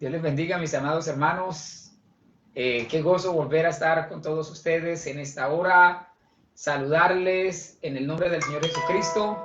Dios les bendiga, mis amados hermanos. Qué gozo volver a estar con todos ustedes en esta hora. Saludarles en el nombre del Señor Jesucristo.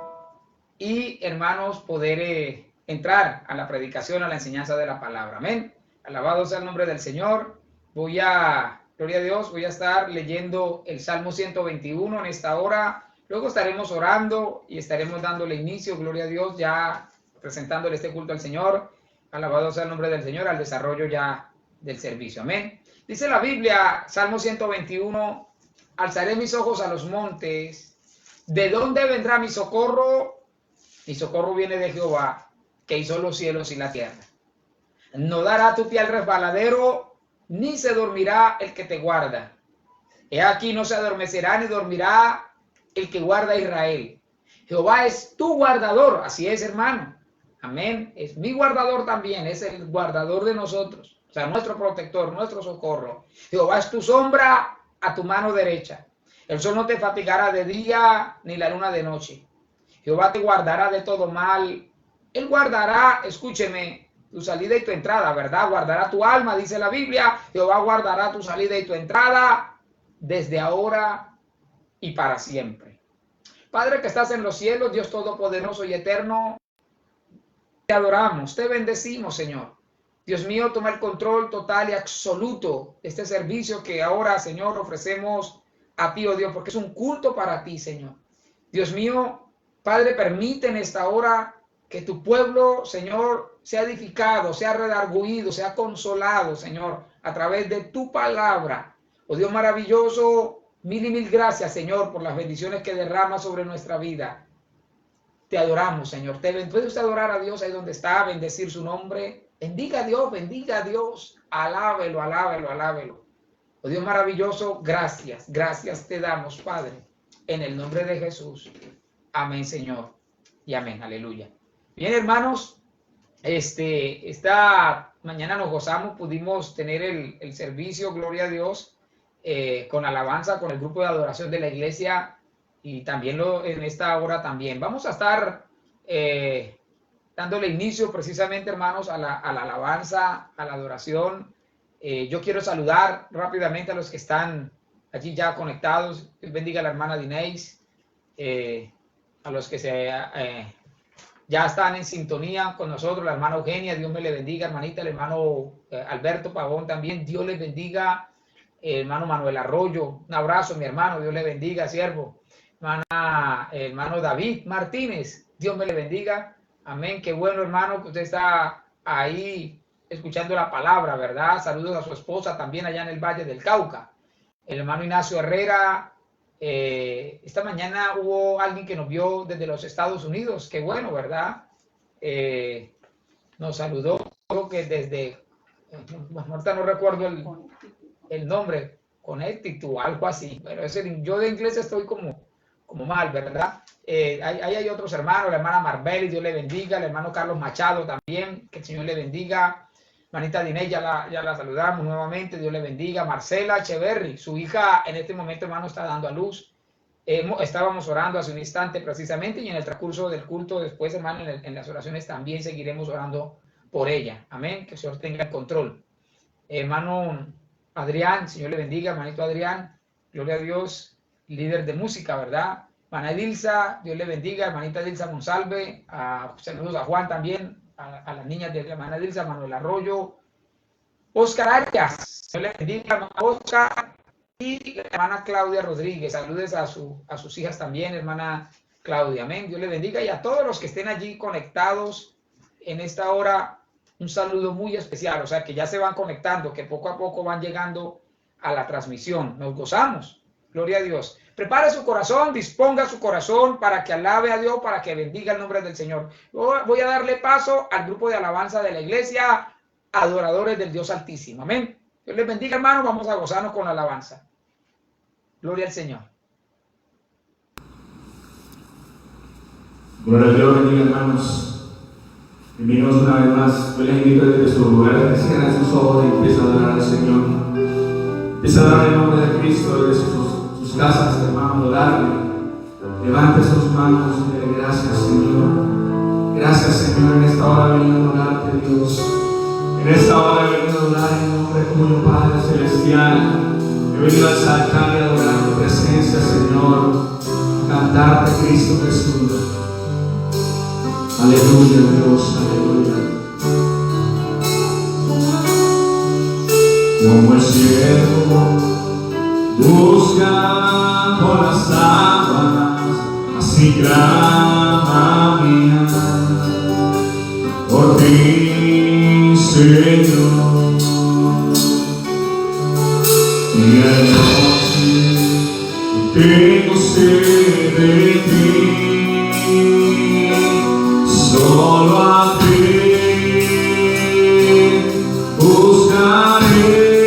Y, hermanos, poder entrar a la predicación, a la enseñanza de la palabra. Amén. Alabado sea el nombre del Señor. Gloria a Dios, voy a estar leyendo el Salmo 121 en esta hora. Luego estaremos orando y estaremos dándole inicio, gloria a Dios, ya presentándole este culto al Señor. Alabado sea el nombre del Señor, al desarrollo ya del servicio. Amén. Dice la Biblia, Salmo 121, alzaré mis ojos a los montes. ¿De dónde vendrá mi socorro? Mi socorro viene de Jehová, que hizo los cielos y la tierra. No dará tu pie al resbaladero, ni se dormirá el que te guarda. He aquí no se adormecerá ni dormirá el que guarda a Israel. Jehová es tu guardador, así es, hermano. Amén. Es mi guardador también, es el guardador de nosotros. O sea, nuestro protector, nuestro socorro. Jehová es tu sombra a tu mano derecha. El sol no te fatigará de día, ni la luna de noche. Jehová te guardará de todo mal. Él guardará, escúcheme, tu salida y tu entrada, ¿verdad? Guardará tu alma, dice la Biblia. Jehová guardará tu salida y tu entrada desde ahora y para siempre. Padre que estás en los cielos, Dios todopoderoso y eterno, te adoramos, te bendecimos, Señor. Dios mío, toma el control total y absoluto de este servicio que ahora, Señor, ofrecemos a ti, oh Dios, porque es un culto para ti, Señor. Dios mío, Padre, permite en esta hora que tu pueblo, Señor, sea edificado, sea redarguido, sea consolado, Señor, a través de tu palabra. Oh Dios maravilloso, mil y mil gracias, Señor, por las bendiciones que derramas sobre nuestra vida. Te adoramos, Señor. ¿Puede usted adorar a Dios ahí donde está? Bendecir su nombre. Bendiga a Dios. Alábelo, alábelo, alábelo. Oh Dios maravilloso, gracias. Gracias te damos, Padre. En el nombre de Jesús. Amén, Señor. Y amén. Aleluya. Bien, hermanos. Esta mañana nos gozamos. Pudimos tener el servicio, gloria a Dios, con alabanza, con el grupo de adoración de la iglesia. Y también en esta hora también. Vamos a estar dándole inicio precisamente, hermanos, a la alabanza, a la adoración. Yo quiero saludar rápidamente a los que están allí ya conectados. Dios bendiga a la hermana Dineis, a los que ya están en sintonía con nosotros, la hermana Eugenia, Dios me le bendiga, hermanita, el hermano Alberto Pavón también, Dios les bendiga, hermano Manuel Arroyo, un abrazo, mi hermano, Dios le bendiga, siervo. Hermano David Martínez, Dios me le bendiga, amén, qué bueno, hermano, que usted está ahí escuchando la palabra, ¿verdad? Saludos a su esposa también allá en el Valle del Cauca. El hermano Ignacio Herrera, esta mañana hubo alguien que nos vio desde los Estados Unidos, qué bueno, ¿verdad? Nos saludó, creo que desde, ahorita no recuerdo el nombre, Connecticut, algo así, pero yo de inglés estoy como mal, ¿verdad? Ahí hay otros hermanos, la hermana Marbeli, Dios le bendiga, el hermano Carlos Machado también, que el Señor le bendiga, hermanita Diney, ya la saludamos nuevamente, Dios le bendiga, Marcela Echeverry, su hija en este momento, hermano, está dando a luz, estábamos orando hace un instante precisamente, y en el transcurso del culto después, hermano, en las oraciones también seguiremos orando por ella, amén, que el Señor tenga el control. Hermano Adrián, Señor le bendiga, hermanito Adrián, gloria a Dios, líder de música, ¿verdad? Hermana Edilza, Dios le bendiga, hermanita Edilza Monsalve, saludos a Juan también, a las niñas de la hermana Edilza, Manuel Arroyo, Oscar Arias, Dios le bendiga, hermana Oscar, y la hermana Claudia Rodríguez, saludes a sus hijas también, hermana Claudia, amén, Dios le bendiga, y a todos los que estén allí conectados en esta hora, un saludo muy especial, o sea, que ya se van conectando, que poco a poco van llegando a la transmisión, nos gozamos. Gloria a Dios. Prepare su corazón, disponga su corazón para que alabe a Dios, para que bendiga el nombre del Señor. Voy a darle paso al grupo de alabanza de la iglesia, adoradores del Dios Altísimo. Amén. Dios les bendiga, hermanos. Vamos a gozarnos con la alabanza. Gloria al Señor. Gloria a Dios, bendiga, hermanos. Bienvenidos una vez más. Yo les invito desde su lugar que cierren sus ojos y empiecen a adorar al Señor. Empieza a adorar el nombre de Cristo desde sus casas, hermano, adorarle. Levante sus manos y dile gracias, Señor. Gracias, Señor, en esta hora venimos a adorarte, Dios. En esta hora he venido a adorar en nombre tuyo, Padre Celestial. He venido a exaltar y adorar tu presencia, Señor. A cantarte, Cristo Jesús. Aleluya, Dios, aleluya. Como el siervo busca por las aguas, así clama mi alma por ti, Señor. Y hay noche tengo sed de ti, solo a ti buscaré.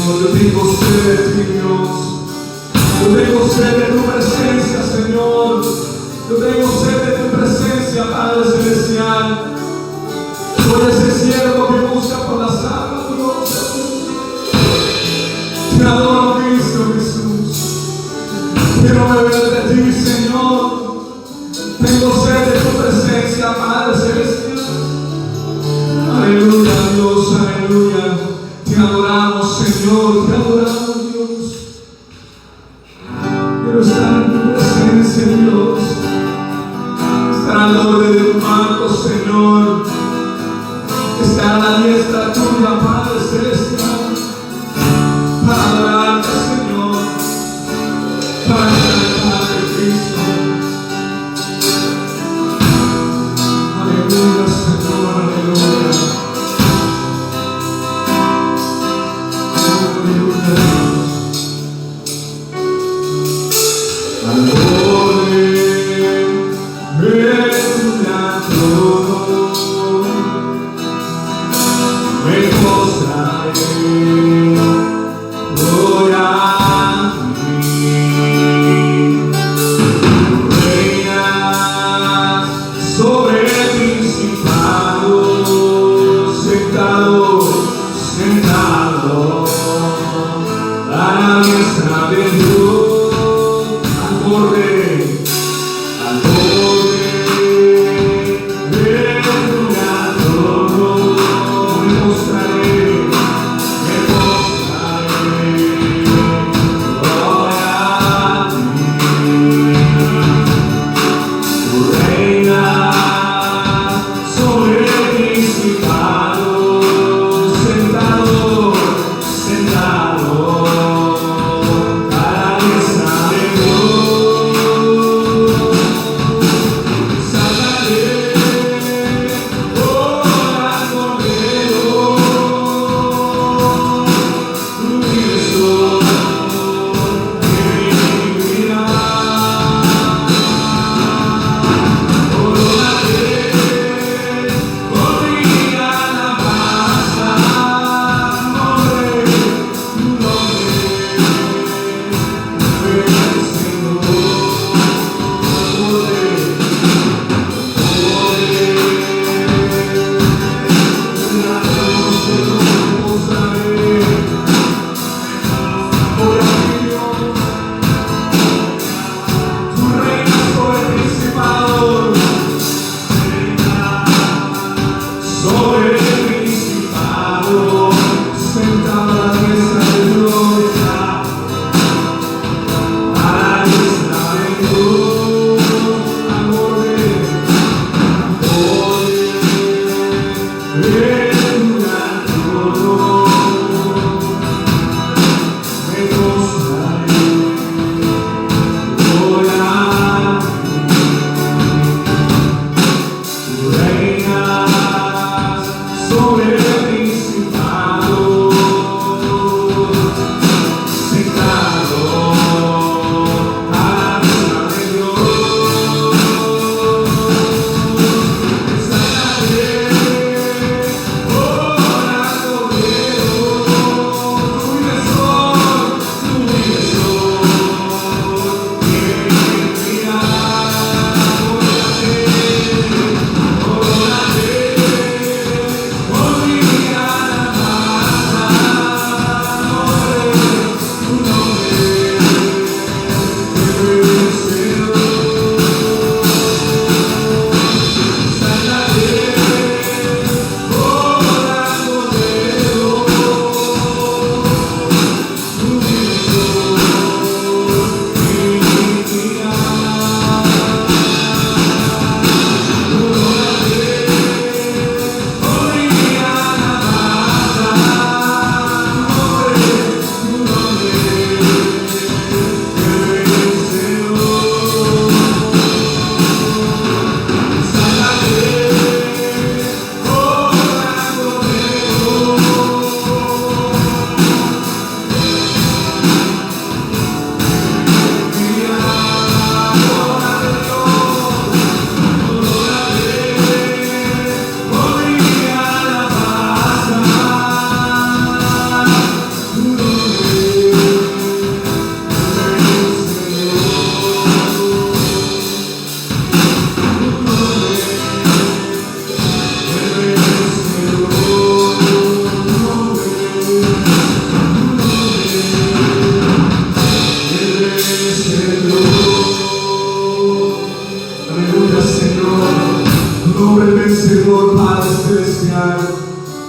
Señor, yo tengo sed de ti, Dios. Yo tengo sed de tu presencia, Señor. Yo tengo sed de tu presencia, Padre Celestial. Soy ese siervo que busca por las aguas, Dios. Te adoro, Cristo Jesús. Quiero beber de ti, Señor. Tengo sed de tu presencia, Padre Celestial. Aleluya, Dios, aleluya. Te adoramos, Señor, te adoramos, Dios. Quiero estar en tu presencia, Dios. Estar al borde de tu manto, Señor. Estar a la diestra tuya, Padre Celestial. Para adorarte, Señor. Para exaltarte, Cristo. Aleluya, Señor, aleluya. Aleluya.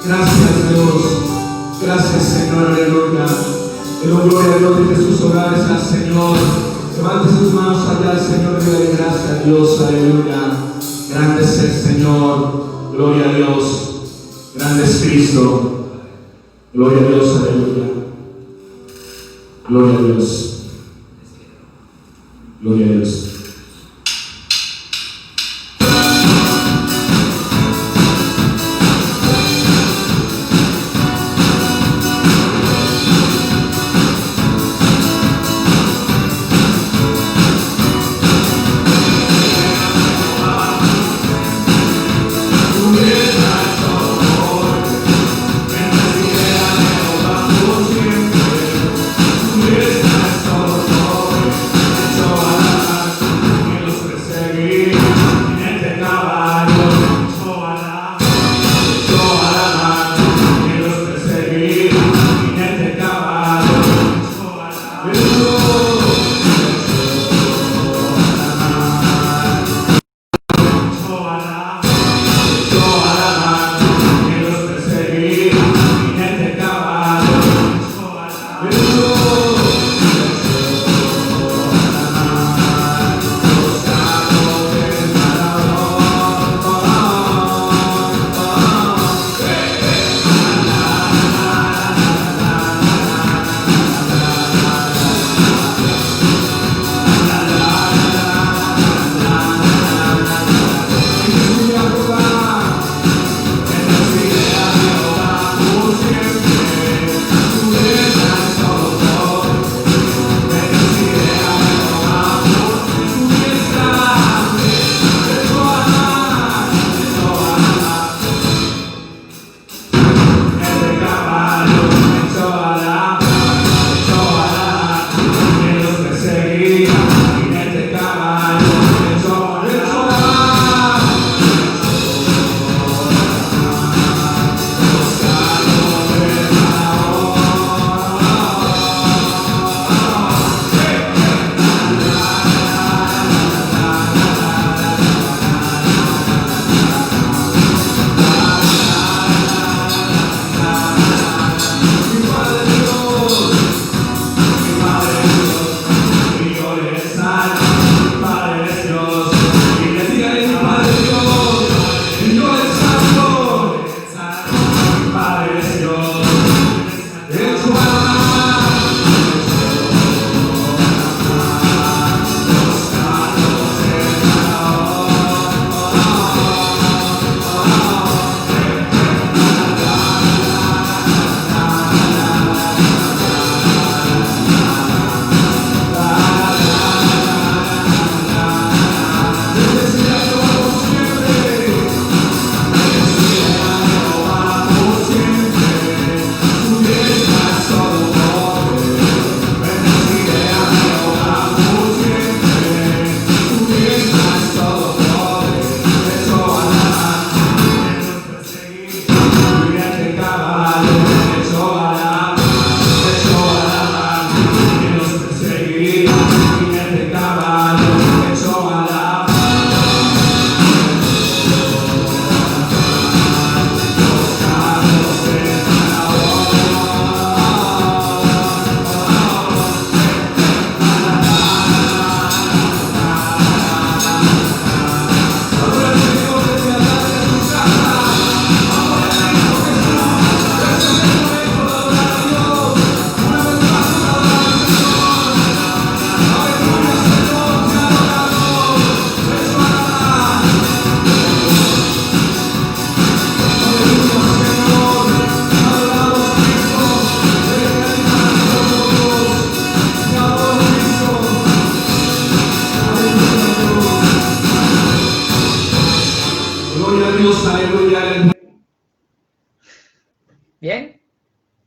Gracias Dios, gracias Señor, aleluya. Pero gloria a Dios desde sus hogares al Señor. Levante sus manos allá al Señor y dale gracias a Dios, aleluya. Grande es el Señor, gloria a Dios. Grande es Cristo, gloria a Dios, aleluya. Gloria a Dios, gloria a Dios.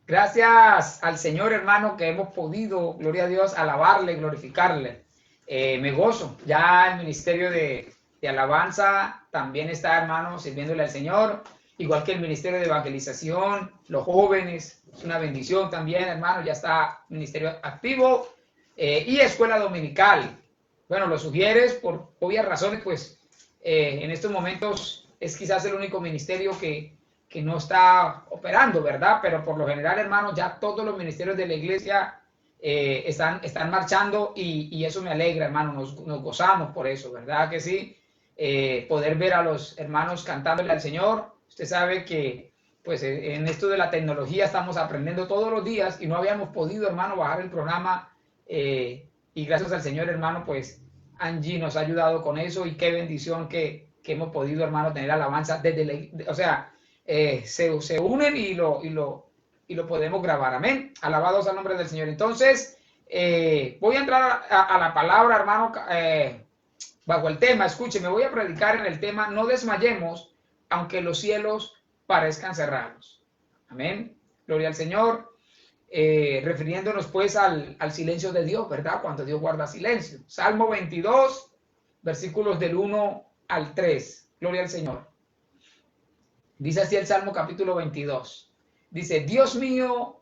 Gracias al Señor, hermano, que hemos podido, gloria a Dios, alabarle, glorificarle. Me gozo. Ya el ministerio de alabanza también está, hermano, sirviéndole al Señor, igual que el ministerio de evangelización, los jóvenes, es una bendición también, hermano, ya está ministerio activo, y escuela dominical. Bueno, lo sugieres por obvias razones, pues en estos momentos es quizás el único ministerio que no está operando, ¿verdad? Pero por lo general, hermanos, ya todos los ministerios de la iglesia están marchando y eso me alegra, hermano, nos gozamos por eso, ¿verdad que sí? Poder ver a los hermanos cantándole al Señor. Usted sabe que pues en esto de la tecnología estamos aprendiendo todos los días y no habíamos podido, hermano, bajar el programa y gracias al Señor, hermano, pues Angie nos ha ayudado con eso y qué bendición que hemos podido, hermano, tener alabanza desde o sea, se unen y lo podemos grabar. Amén. Alabados al nombre del Señor. Entonces, voy a entrar a la palabra, hermano, bajo el tema. Escúcheme, voy a predicar en el tema: no desmayemos, aunque los cielos parezcan cerrados. Amén. Gloria al Señor. Refiriéndonos pues al silencio de Dios, ¿verdad? Cuando Dios guarda silencio. Salmo 22, versículos del 1 al 3. Gloria al Señor. Dice así el Salmo capítulo 22. Dice: Dios mío,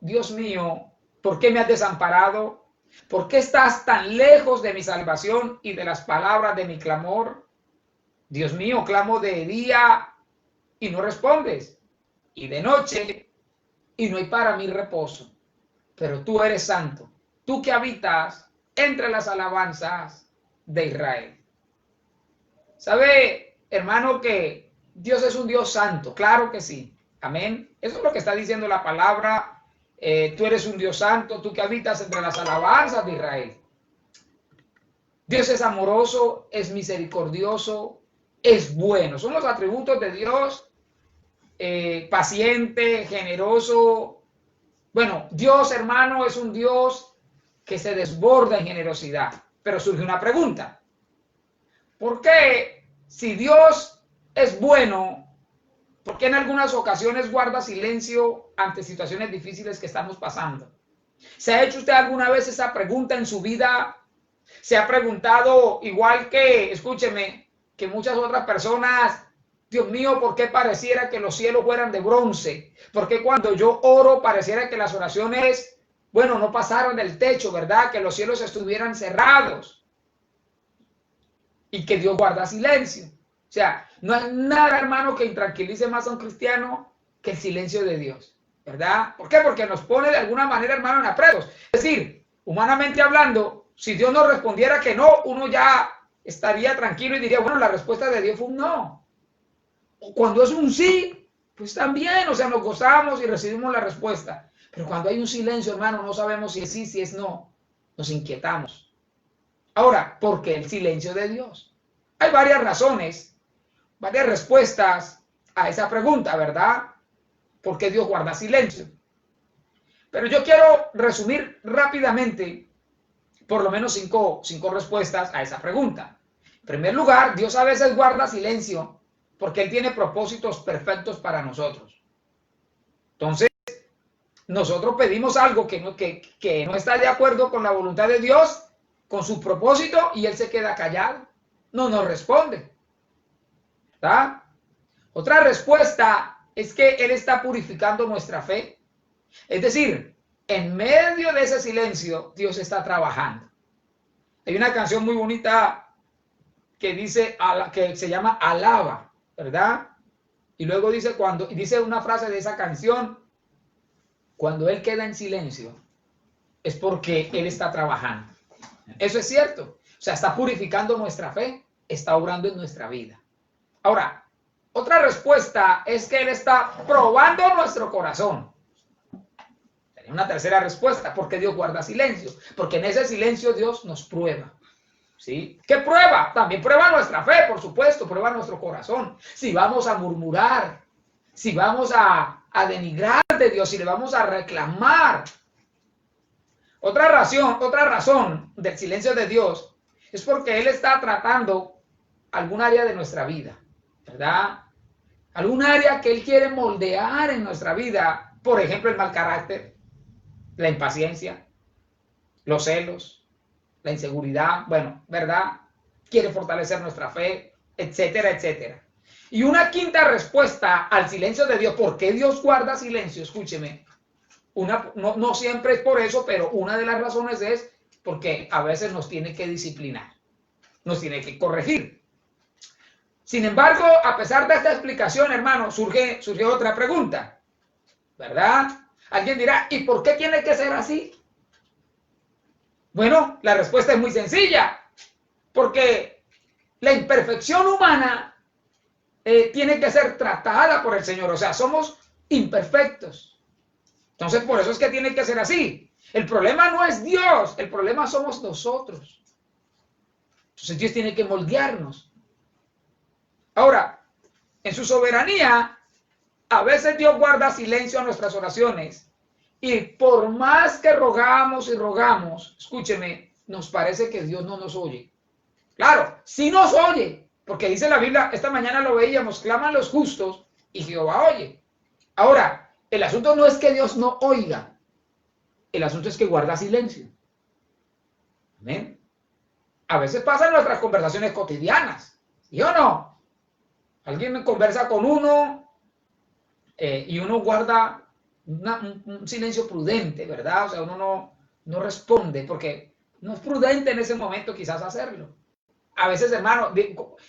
¿por qué me has desamparado? ¿Por qué estás tan lejos de mi salvación y de las palabras de mi clamor? Dios mío, clamo de día y no respondes, y de noche y no hay para mí reposo. Pero tú eres santo, tú que habitas entre las alabanzas de Israel. ¿Sabe, hermano, que Dios es un Dios santo? Claro que sí. Amén. Eso es lo que está diciendo la palabra. Tú eres un Dios santo, tú que habitas entre las alabanzas de Israel. Dios es amoroso, es misericordioso, es bueno. Son los atributos de Dios. Paciente, generoso. Bueno, Dios, hermano, es un Dios que se desborda en generosidad. Pero surge una pregunta. ¿Por qué, si Dios es bueno, por qué en algunas ocasiones guarda silencio ante situaciones difíciles que estamos pasando? ¿Se ha hecho usted alguna vez esa pregunta en su vida? ¿Se ha preguntado, igual que, escúcheme, que muchas otras personas: Dios mío, ¿por qué pareciera que los cielos fueran de bronce? ¿Por qué cuando yo oro pareciera que las oraciones, bueno, no pasaran del techo, ¿verdad? Que los cielos estuvieran cerrados y que Dios guarda silencio. O sea, no hay nada, hermano, que intranquilice más a un cristiano que el silencio de Dios, ¿verdad? ¿Por qué? Porque nos pone de alguna manera, hermano, en aprietos. Es decir, humanamente hablando, si Dios nos respondiera que no, uno ya estaría tranquilo y diría, bueno, la respuesta de Dios fue un no. Cuando es un sí, pues también, o sea, nos gozamos y recibimos la respuesta. Pero cuando hay un silencio, hermano, no sabemos si es sí, si es no. Nos inquietamos. Ahora, ¿por qué el silencio de Dios? Hay varias razones, varias respuestas a esa pregunta, ¿verdad? ¿Por qué Dios guarda silencio? Pero yo quiero resumir rápidamente por lo menos cinco respuestas a esa pregunta. En primer lugar, Dios a veces guarda silencio porque Él tiene propósitos perfectos para nosotros. Entonces, nosotros pedimos algo que no está de acuerdo con la voluntad de Dios, con su propósito, y Él se queda callado. No nos responde. ¿Verdad? Otra respuesta es que Él está purificando nuestra fe. Es decir, en medio de ese silencio, Dios está trabajando. Hay una canción muy bonita que dice, que se llama Alaba, ¿verdad? Y luego dice dice una frase de esa canción: cuando Él queda en silencio, es porque Él está trabajando. Eso es cierto. O sea, está purificando nuestra fe, está obrando en nuestra vida. Ahora, otra respuesta es que Él está probando nuestro corazón. Una tercera respuesta: ¿por qué Dios guarda silencio? Porque en ese silencio Dios nos prueba. ¿Sí? ¿Qué prueba? También prueba nuestra fe, por supuesto, prueba nuestro corazón. Si vamos a murmurar, si vamos a denigrar de Dios, si le vamos a reclamar. Otra razón del silencio de Dios es porque Él está tratando algún área de nuestra vida, ¿verdad? Algún área que Él quiere moldear en nuestra vida Por ejemplo, el mal carácter, la impaciencia, los celos, la inseguridad, bueno, ¿verdad? Quiere fortalecer nuestra fe, etcétera, etcétera. Y una quinta respuesta al silencio de Dios. ¿Por qué Dios guarda silencio? Escúcheme. No siempre es por eso, pero una de las razones es porque a veces nos tiene que disciplinar, nos tiene que corregir. Sin embargo, a pesar de esta explicación, hermano, surge otra pregunta, ¿verdad? Alguien dirá, ¿y por qué tiene que ser así? Bueno, la respuesta es muy sencilla, porque la imperfección humana tiene que ser tratada por el Señor, o sea, somos imperfectos. Entonces, por eso es que tiene que ser así. El problema no es Dios, el problema somos nosotros. Entonces, Dios tiene que moldearnos. Ahora, en su soberanía, a veces Dios guarda silencio a nuestras oraciones. Y por más que rogamos y rogamos, escúcheme, nos parece que Dios no nos oye. Claro, sí nos oye, porque dice la Biblia, esta mañana lo veíamos, claman los justos y Jehová oye. Ahora, el asunto no es que Dios no oiga, el asunto es que guarda silencio. ¿Amén? A veces pasan nuestras conversaciones cotidianas, ¿sí o no? Alguien me conversa con uno y uno guarda un silencio prudente, ¿verdad? O sea, uno no responde porque no es prudente en ese momento quizás hacerlo. A veces, hermano,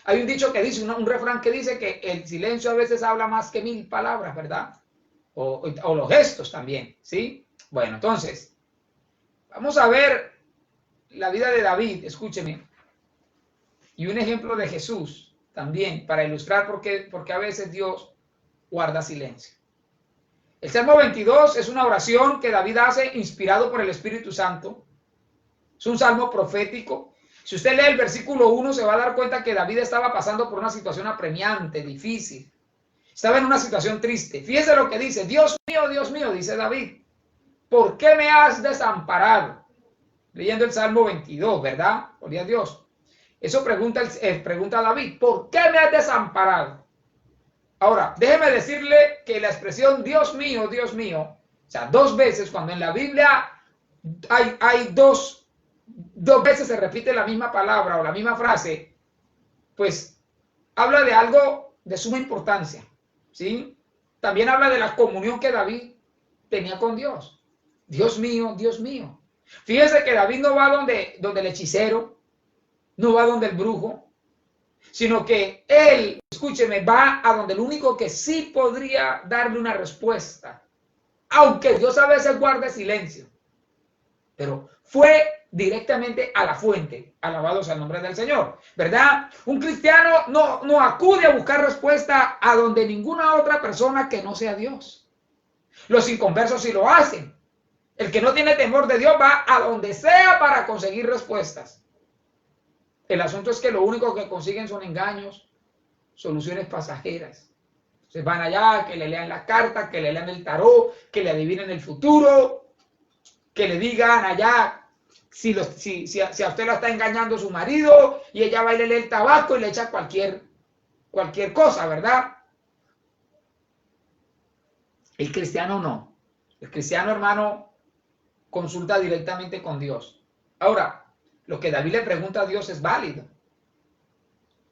hay un dicho que dice, un refrán que dice que el silencio a veces habla más que 1000 palabras, ¿verdad? O los gestos también, ¿sí? Bueno, entonces, vamos a ver la vida de David, escúcheme, y un ejemplo de Jesús también, para ilustrar por qué a veces Dios guarda silencio. El Salmo 22 es una oración que David hace inspirado por el Espíritu Santo. Es un salmo profético. Si usted lee el versículo 1, se va a dar cuenta que David estaba pasando por una situación apremiante, difícil. Estaba en una situación triste. Fíjese lo que dice, Dios mío, dice David, ¿por qué me has desamparado? Leyendo el Salmo 22, ¿verdad? Gloria a Dios. Eso pregunta David, ¿por qué me has desamparado? Ahora, déjeme decirle que la expresión Dios mío, o sea, 2 veces, cuando en la Biblia hay dos veces se repite la misma palabra o la misma frase, pues habla de algo de suma importancia, ¿sí? También habla de la comunión que David tenía con Dios. Dios mío. Fíjese que David no va donde el hechicero, no va donde el brujo, sino que él, escúcheme, va a donde el único que sí podría darle una respuesta, aunque Dios a veces guarde silencio, pero fue directamente a la fuente. Alabados al nombre del Señor, ¿verdad? Un cristiano no acude a buscar respuesta a donde ninguna otra persona que no sea Dios. Los inconversos sí lo hacen. El que no tiene temor de Dios va a donde sea para conseguir respuestas. El asunto es que lo único que consiguen son engaños, soluciones pasajeras. Se van allá, que le lean las cartas, que le lean el tarot, que le adivinen el futuro, que le digan allá si a usted lo está engañando su marido y ella va y le lee el tabaco y le echa cualquier cosa, ¿verdad? El cristiano no. El cristiano, hermano, consulta directamente con Dios. Ahora, lo que David le pregunta a Dios es válido.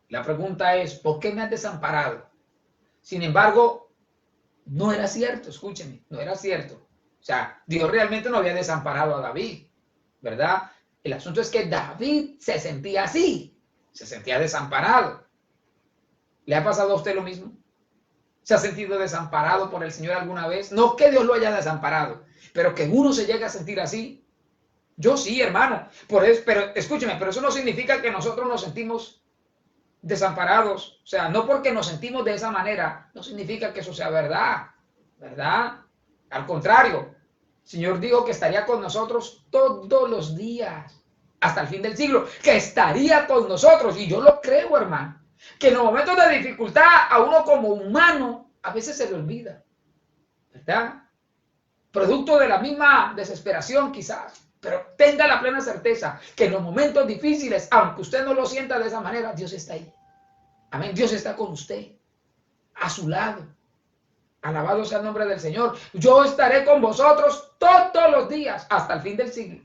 La pregunta es, ¿por qué me has desamparado? Sin embargo, no era cierto, escúcheme, no era cierto. O sea, Dios realmente no había desamparado a David, ¿verdad? El asunto es que David se sentía así, se sentía desamparado. ¿Le ha pasado a usted lo mismo? ¿Se ha sentido desamparado por el Señor alguna vez? No que Dios lo haya desamparado, pero que uno se llegue a sentir así. Yo sí, hermano, pero escúcheme, pero eso no significa que nosotros nos sentimos desamparados. O sea, no porque nos sentimos de esa manera, no significa que eso sea verdad, ¿verdad? Al contrario, el Señor dijo que estaría con nosotros todos los días, hasta el fin del siglo, que estaría con nosotros, y yo lo creo, hermano, que en los momentos de dificultad a uno como humano a veces se le olvida, ¿verdad? Producto de la misma desesperación quizás. Pero tenga la plena certeza que en los momentos difíciles, aunque usted no lo sienta de esa manera, Dios está ahí. Amén. Dios está con usted, a su lado. Alabado sea el nombre del Señor. Yo estaré con vosotros todos los días hasta el fin del siglo.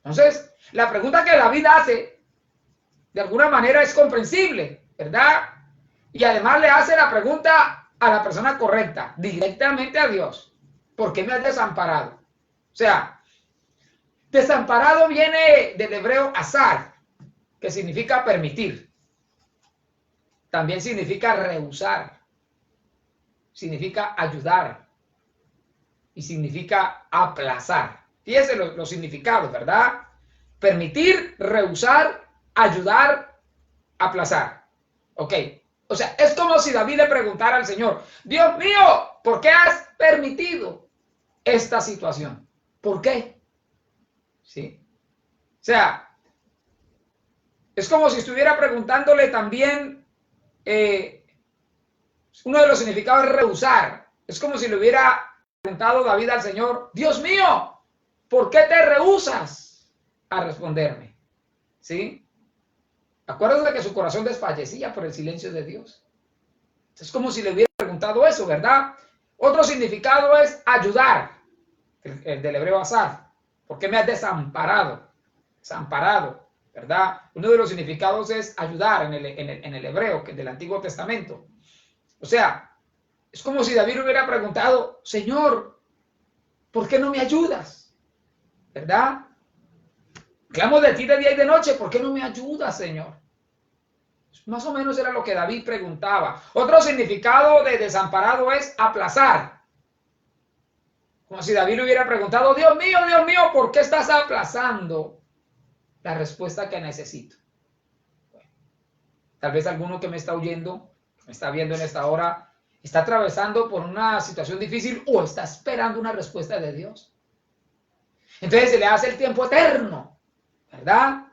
Entonces, la pregunta que David hace, de alguna manera es comprensible, ¿verdad? Y además le hace la pregunta a la persona correcta, directamente a Dios. ¿Por qué me has desamparado? O sea, desamparado viene del hebreo azar, que significa permitir. También significa rehusar. Significa ayudar. Y significa aplazar. Fíjense los significados, ¿verdad? Permitir, rehusar, ayudar, aplazar. Ok. O sea, es como si David le preguntara al Señor, Dios mío, ¿por qué has permitido esta situación? ¿Por qué? ¿Sí? O sea, es como si estuviera preguntándole también, uno de los significados es rehusar. Es como si le hubiera preguntado David al Señor, Dios mío, ¿por qué te rehusas a responderme? ¿Sí? Acuérdate de que su corazón desfallecía por el silencio de Dios. Es como si le hubiera preguntado eso, ¿verdad? Otro significado es ayudar, el del hebreo asaf. ¿Por qué me has desamparado? Desamparado, ¿verdad? Uno de los significados es ayudar en el hebreo, que es del Antiguo Testamento. O sea, es como si David hubiera preguntado, Señor, ¿por qué no me ayudas? ¿Verdad? Clamo de ti de día y de noche, ¿por qué no me ayudas, Señor? Más o menos era lo que David preguntaba. Otro significado de desamparado es aplazar. Como si David le hubiera preguntado, Dios mío, ¿por qué estás aplazando la respuesta que necesito? Bueno, tal vez alguno que me está oyendo, me está viendo en esta hora, está atravesando por una situación difícil o está esperando una respuesta de Dios. Entonces se le hace el tiempo eterno, ¿verdad?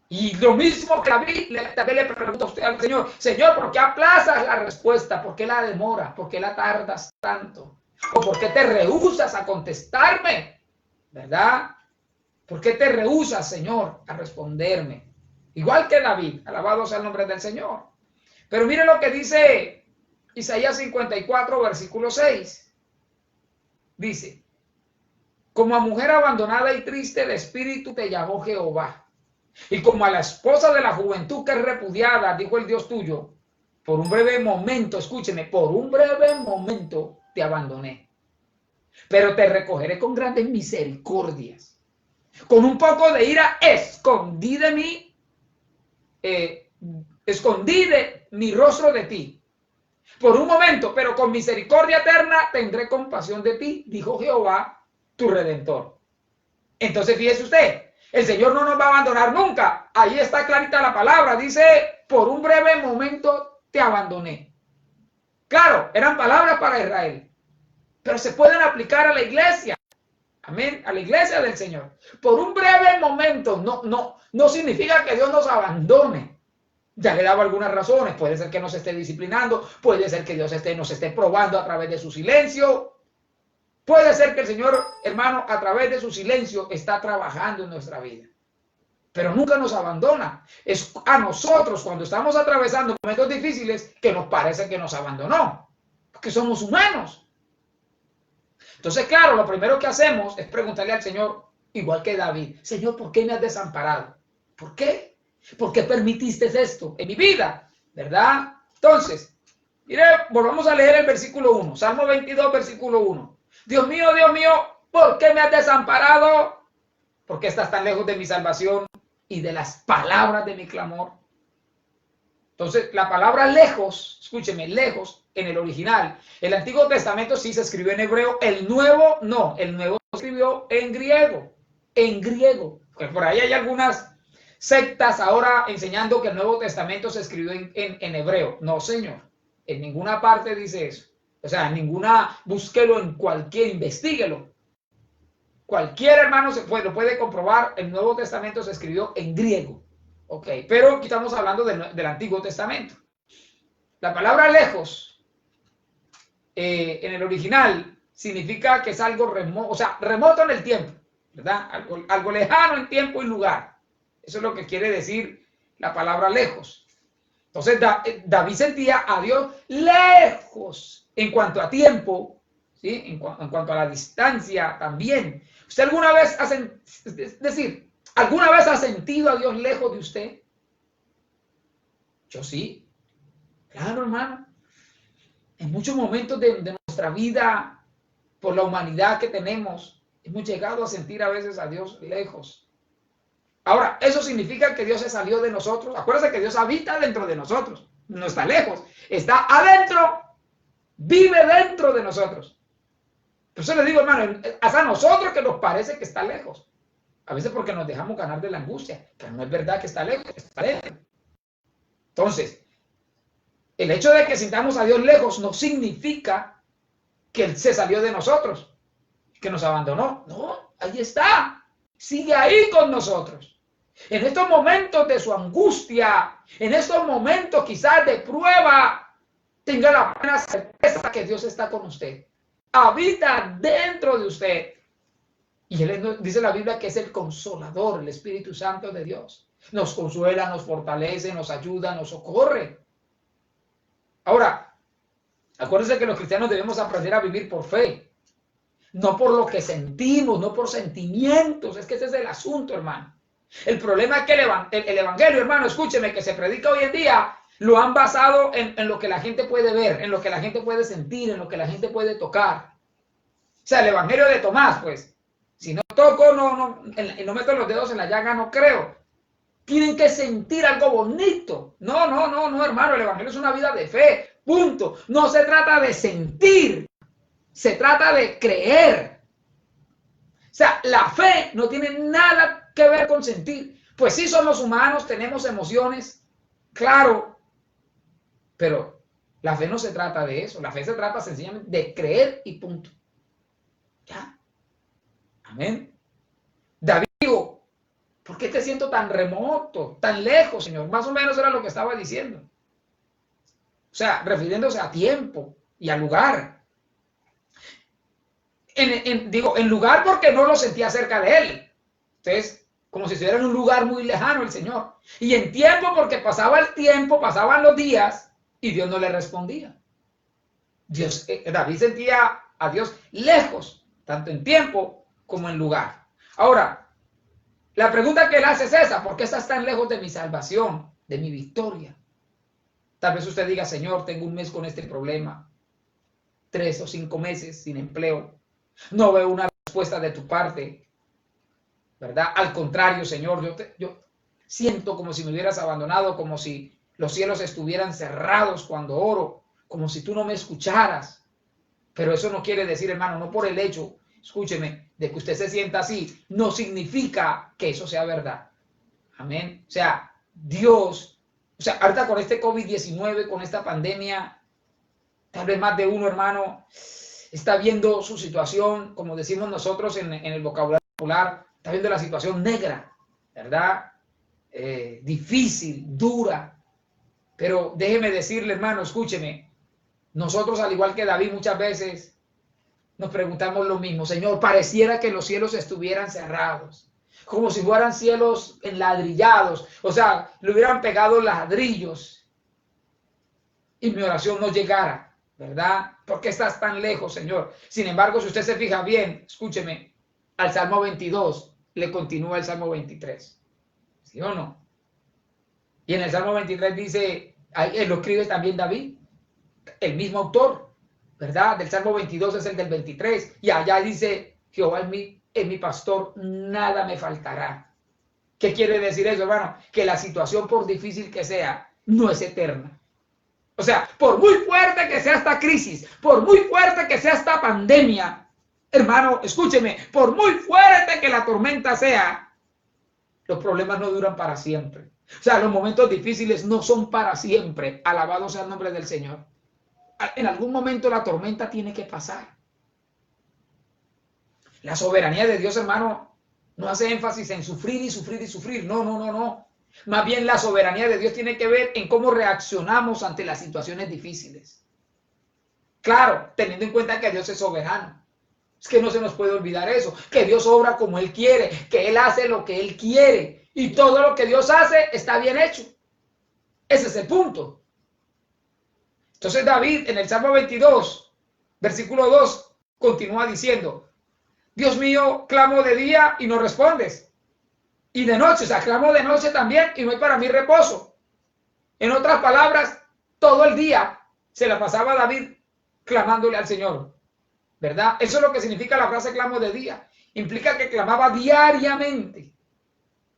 Y lo mismo que David, también le pregunta a usted al Señor, Señor, ¿por qué aplazas la respuesta? ¿Por qué la demora? ¿Por qué la tardas tanto? ¿O por qué te rehusas a contestarme? ¿Verdad? ¿Por qué te rehusas, Señor, a responderme? Igual que David, alabado sea el nombre del Señor. Pero mire lo que dice Isaías 54, versículo 6. Dice, como a mujer abandonada y triste de espíritu te llamó Jehová. Y como a la esposa de la juventud que es repudiada, dijo el Dios tuyo, por un breve momento, escúcheme, por un breve momento te abandoné. Pero te recogeré con grandes misericordias. Con un poco de ira escondí de mi rostro de ti. Por un momento, pero con misericordia eterna tendré compasión de ti, dijo Jehová, tu Redentor. Entonces, fíjese usted, el Señor no nos va a abandonar nunca. Ahí está clarita la palabra. Dice, por un breve momento te abandoné. Claro, eran palabras para Israel, pero se pueden aplicar a la iglesia. Amén, a la iglesia del Señor. Por un breve momento, no significa que Dios nos abandone. Ya le he dado algunas razones. Puede ser que nos esté disciplinando, puede ser que Dios nos esté probando a través de su silencio. Puede ser que el Señor, hermano, a través de su silencio está trabajando en nuestra vida. Pero nunca nos abandona. Es a nosotros, cuando estamos atravesando momentos difíciles, que nos parece que nos abandonó. Porque somos humanos. Entonces, claro, lo primero que hacemos es preguntarle al Señor, igual que David, Señor, ¿por qué me has desamparado? ¿Por qué? ¿Por qué permitiste esto en mi vida? ¿Verdad? Entonces, mire, volvamos a leer el versículo 1. Salmo 22, versículo 1. Dios mío, ¿por qué me has desamparado? ¿Por qué estás tan lejos de mi salvación y de las palabras de mi clamor? Entonces, la palabra lejos, escúcheme, lejos, en el original. El Antiguo Testamento sí se escribió en hebreo, el Nuevo no, el Nuevo se escribió en griego. Porque por ahí hay algunas sectas ahora enseñando que el Nuevo Testamento se escribió en hebreo. No, señor, en ninguna parte dice eso. O sea, ninguna, búsquelo en cualquier, investíguelo. Cualquier hermano lo puede comprobar, el Nuevo Testamento se escribió en griego. Ok, pero aquí estamos hablando del Antiguo Testamento. La palabra lejos, en el original, significa que es algo remoto, o sea, remoto en el tiempo, ¿verdad? Algo lejano en tiempo y lugar. Eso es lo que quiere decir la palabra lejos. Entonces David sentía a Dios lejos en cuanto a tiempo, ¿sí? En cuanto a la distancia también. ¿Usted alguna vez alguna vez ha sentido a Dios lejos de usted? Yo sí. Claro, hermano. En muchos momentos de nuestra vida, por la humanidad que tenemos, hemos llegado a sentir a veces a Dios lejos. Ahora, ¿eso significa que Dios se salió de nosotros? Acuérdense que Dios habita dentro de nosotros. No está lejos. Está adentro. Vive dentro de nosotros. Por eso les digo, hermano, es a nosotros que nos parece que está lejos. A veces porque nos dejamos ganar de la angustia. Pero no es verdad que está lejos. Está lejos. Entonces, el hecho de que sintamos a Dios lejos no significa que Él se salió de nosotros, que nos abandonó. No, ahí está. Sigue ahí con nosotros. En estos momentos de su angustia, en estos momentos quizás de prueba, tenga la plena certeza que Dios está con usted. Habita dentro de usted. Y Él dice la Biblia que es el consolador, el Espíritu Santo de Dios. Nos consuela, nos fortalece, nos ayuda, nos socorre. Ahora, acuérdense que los cristianos debemos aprender a vivir por fe. No por lo que sentimos, no por sentimientos. Es que ese es el asunto, hermano. El problema es que el evangelio, hermano, escúcheme, que se predica hoy en día, lo han basado en lo que la gente puede ver, en lo que la gente puede sentir, en lo que la gente puede tocar. O sea, el evangelio de Tomás, pues, si no toco, no meto los dedos en la llaga, no creo. Tienen que sentir algo bonito. No, hermano, el evangelio es una vida de fe, punto. No se trata de sentir, se trata de creer. O sea, la fe no tiene nada que ver con sentir. Pues sí, somos humanos, tenemos emociones, claro, pero la fe no se trata de eso. La fe se trata sencillamente de creer y punto. Ya. Amén. David dijo, ¿por qué te siento tan remoto, tan lejos, Señor? Más o menos era lo que estaba diciendo. O sea, refiriéndose a tiempo y a lugar. En lugar porque no lo sentía cerca de él. Entonces, como si estuviera en un lugar muy lejano el Señor. Y en tiempo porque pasaba el tiempo, pasaban los días y Dios no le respondía. David sentía a Dios lejos, tanto en tiempo como en lugar. Ahora, la pregunta que él hace es esa: ¿por qué estás tan lejos de mi salvación, de mi victoria? Tal vez usted diga, Señor, tengo un mes con este problema, 3 o 5 meses sin empleo, no veo una respuesta de tu parte, ¿verdad? Al contrario, Señor, yo siento como si me hubieras abandonado, como si los cielos estuvieran cerrados cuando oro, como si tú no me escucharas. Pero eso no quiere decir, hermano, no por el hecho, escúcheme, de que usted se sienta así, no significa que eso sea verdad. Amén. O sea, Dios, ahorita con este COVID-19, con esta pandemia, tal vez más de uno, hermano, está viendo su situación, como decimos nosotros en el vocabulario popular, está viendo la situación negra, ¿verdad? Difícil, dura. Pero déjeme decirle, hermano, escúcheme, nosotros, al igual que David, muchas veces nos preguntamos lo mismo. Señor, pareciera que los cielos estuvieran cerrados, como si fueran cielos enladrillados, o sea, le hubieran pegado ladrillos y mi oración no llegara, ¿verdad? ¿Por qué estás tan lejos, Señor? Sin embargo, si usted se fija bien, escúcheme, al Salmo 22 le continúa el Salmo 23, ¿sí o no? Y en el Salmo 23 dice, ahí lo escribe también David, el mismo autor, ¿verdad? Del Salmo 22 es el del 23, y allá dice, Jehová es mi pastor, nada me faltará. ¿Qué quiere decir eso, hermano? Que la situación, por difícil que sea, no es eterna. O sea, por muy fuerte que sea esta crisis, por muy fuerte que sea esta pandemia, hermano, escúcheme, por muy fuerte que la tormenta sea, los problemas no duran para siempre. O sea, los momentos difíciles no son para siempre. Alabado sea el nombre del Señor. En algún momento la tormenta tiene que pasar. La soberanía de Dios, hermano, no hace énfasis en sufrir y sufrir y sufrir. No. Más bien la soberanía de Dios tiene que ver en cómo reaccionamos ante las situaciones difíciles. Claro, teniendo en cuenta que Dios es soberano. Es que no se nos puede olvidar eso, que Dios obra como Él quiere, que Él hace lo que Él quiere y todo lo que Dios hace está bien hecho. Ese es el punto. Entonces David en el Salmo 22, versículo 2, continúa diciendo, Dios mío, clamo de día y no respondes. Y de noche, o sea, clamo de noche también y no hay para mí reposo. En otras palabras, todo el día se la pasaba David clamándole al Señor, ¿verdad? Eso es lo que significa la frase clamo de día. Implica que clamaba diariamente.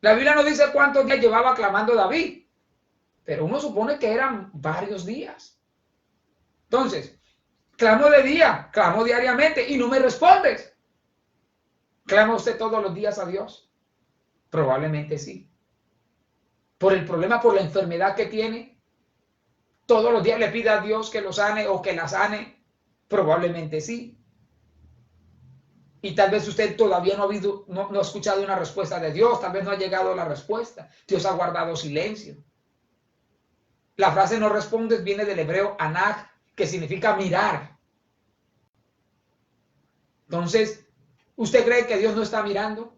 La Biblia no dice cuántos días llevaba clamando David, pero uno supone que eran varios días. Entonces, clamo de día, clamo diariamente y no me respondes. ¿Clama usted todos los días a Dios? Probablemente sí. Por el problema, por la enfermedad que tiene, todos los días le pide a Dios que lo sane o que la sane. Probablemente sí. Y tal vez usted todavía no ha escuchado una respuesta de Dios, tal vez no ha llegado la respuesta. Dios ha guardado silencio. La frase no respondes viene del hebreo anag, que significa mirar. Entonces, ¿usted cree que Dios no está mirando?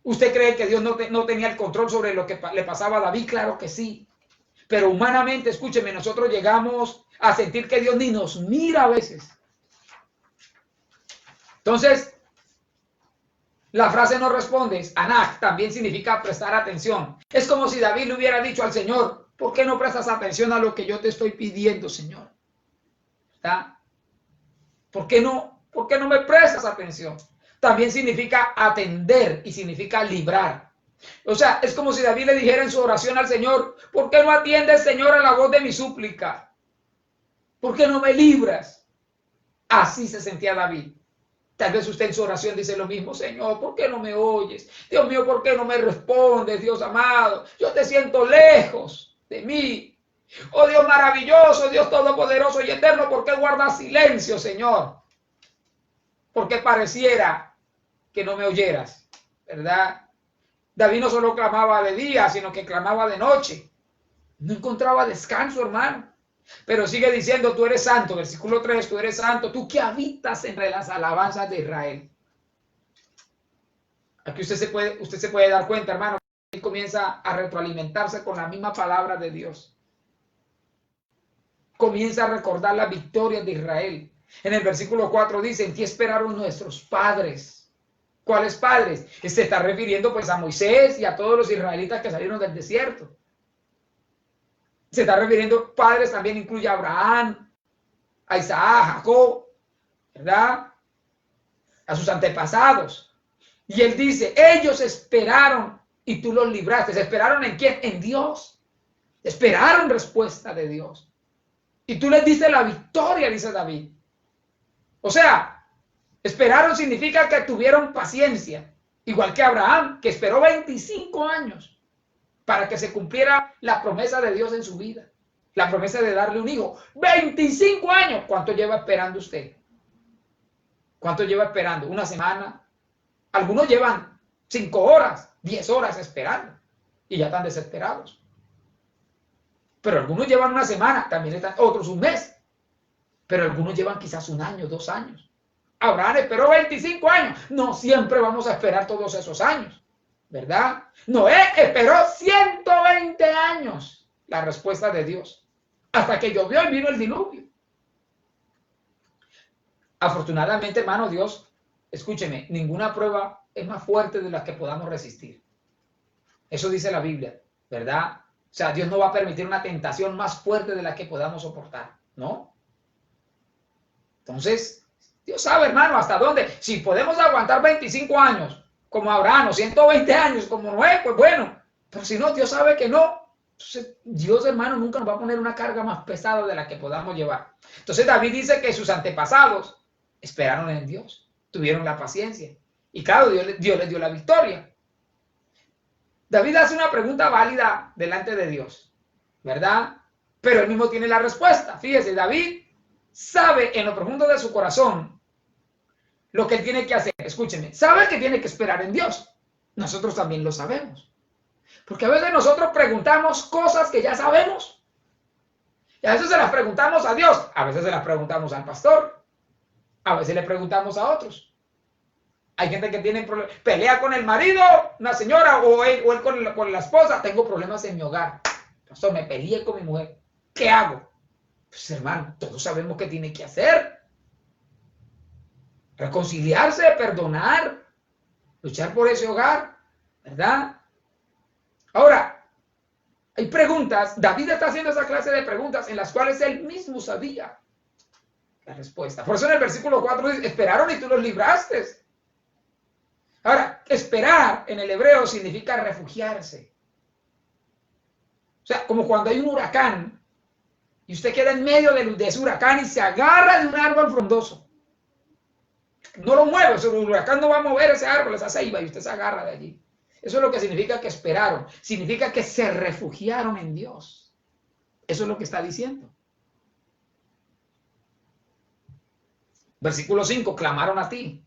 ¿Usted cree que Dios no tenía el control sobre lo que le pasaba a David? Claro que sí. Pero humanamente, escúcheme, nosotros llegamos a sentir que Dios ni nos mira a veces. Entonces, la frase no respondes, anag, también significa prestar atención. Es como si David le hubiera dicho al Señor, ¿por qué no prestas atención a lo que yo te estoy pidiendo, Señor? ¿Está? ¿Por qué no me prestas atención? También significa atender y significa librar. O sea, es como si David le dijera en su oración al Señor, ¿por qué no atiendes, Señor, a la voz de mi súplica? ¿Por qué no me libras? Así se sentía David. Tal vez usted en su oración dice lo mismo, Señor, ¿por qué no me oyes? Dios mío, ¿por qué no me respondes, Dios amado? Yo te siento lejos de mí. Oh Dios maravilloso, Dios todopoderoso y eterno, ¿por qué guardas silencio, Señor? Porque pareciera que no me oyeras, ¿verdad? David no solo clamaba de día, sino que clamaba de noche. No encontraba descanso, hermano. Pero sigue diciendo, tú eres santo, versículo 3, tú eres santo, tú que habitas entre las alabanzas de Israel. Aquí usted se puede dar cuenta, hermano, que él comienza a retroalimentarse con la misma palabra de Dios. Comienza a recordar las victorias de Israel. En el versículo 4 dice, en ti esperaron nuestros padres. ¿Cuáles padres? Se está refiriendo pues a Moisés y a todos los israelitas que salieron del desierto. Se está refiriendo, padres también incluye a Abraham, a Isaac, a Jacob, ¿verdad? A sus antepasados. Y él dice, ellos esperaron y tú los libraste. ¿Se esperaron en quién? En Dios. Esperaron respuesta de Dios. Y tú les diste la victoria, dice David. O sea, esperaron significa que tuvieron paciencia. Igual que Abraham, que esperó 25 años. Para que se cumpliera la promesa de Dios en su vida. La promesa de darle un hijo. 25 años. ¿Cuánto lleva esperando usted? ¿Cuánto lleva esperando? ¿Una semana? Algunos llevan 5 horas, 10 horas esperando. Y ya están desesperados. Pero algunos llevan una semana, también están, otros un mes. Pero algunos llevan quizás 1 año, 2 años. Abraham esperó 25 años. No siempre vamos a esperar todos esos años. ¿Verdad? Noé esperó 120 años la respuesta de Dios, hasta que llovió y vino el diluvio. Afortunadamente, hermano, Dios, escúcheme, ninguna prueba es más fuerte de la que podamos resistir. Eso dice la Biblia, ¿verdad? O sea, Dios no va a permitir una tentación más fuerte de la que podamos soportar, ¿no? Entonces, Dios sabe, hermano, hasta dónde. Si podemos aguantar 25 años, como Abraham, 120 años, como Noé, pues bueno. Pero si no, Dios sabe que no. Entonces, Dios, hermano, nunca nos va a poner una carga más pesada de la que podamos llevar. Entonces, David dice que sus antepasados esperaron en Dios, tuvieron la paciencia. Y claro, Dios les dio la victoria. David hace una pregunta válida delante de Dios, ¿verdad? Pero él mismo tiene la respuesta. Fíjese, David sabe en lo profundo de su corazón lo que él tiene que hacer. Escúchenme, sabe que tiene que esperar en Dios. Nosotros también lo sabemos. Porque a veces nosotros preguntamos cosas que ya sabemos. Y a veces se las preguntamos a Dios. A veces se las preguntamos al pastor. A veces le preguntamos a otros. Hay gente que tiene pelea con el marido, una señora, o él con la esposa. Tengo problemas en mi hogar. Pastor, me peleé con mi mujer. ¿Qué hago? Pues hermano, todos sabemos qué tiene que hacer. Reconciliarse, perdonar, luchar por ese hogar, ¿verdad? Ahora, hay preguntas. David está haciendo esa clase de preguntas en las cuales él mismo sabía la respuesta. Por eso en el versículo 4 dice, esperaron y tú los libraste. Ahora, esperar en el hebreo significa refugiarse. O sea, como cuando hay un huracán y usted queda en medio de ese huracán y se agarra de un árbol frondoso. No lo mueve, el huracán no va a mover ese árbol, esa ceiba, y usted se agarra de allí. Eso es lo que significa que esperaron. Significa que se refugiaron en Dios. Eso es lo que está diciendo. Versículo 5, clamaron a ti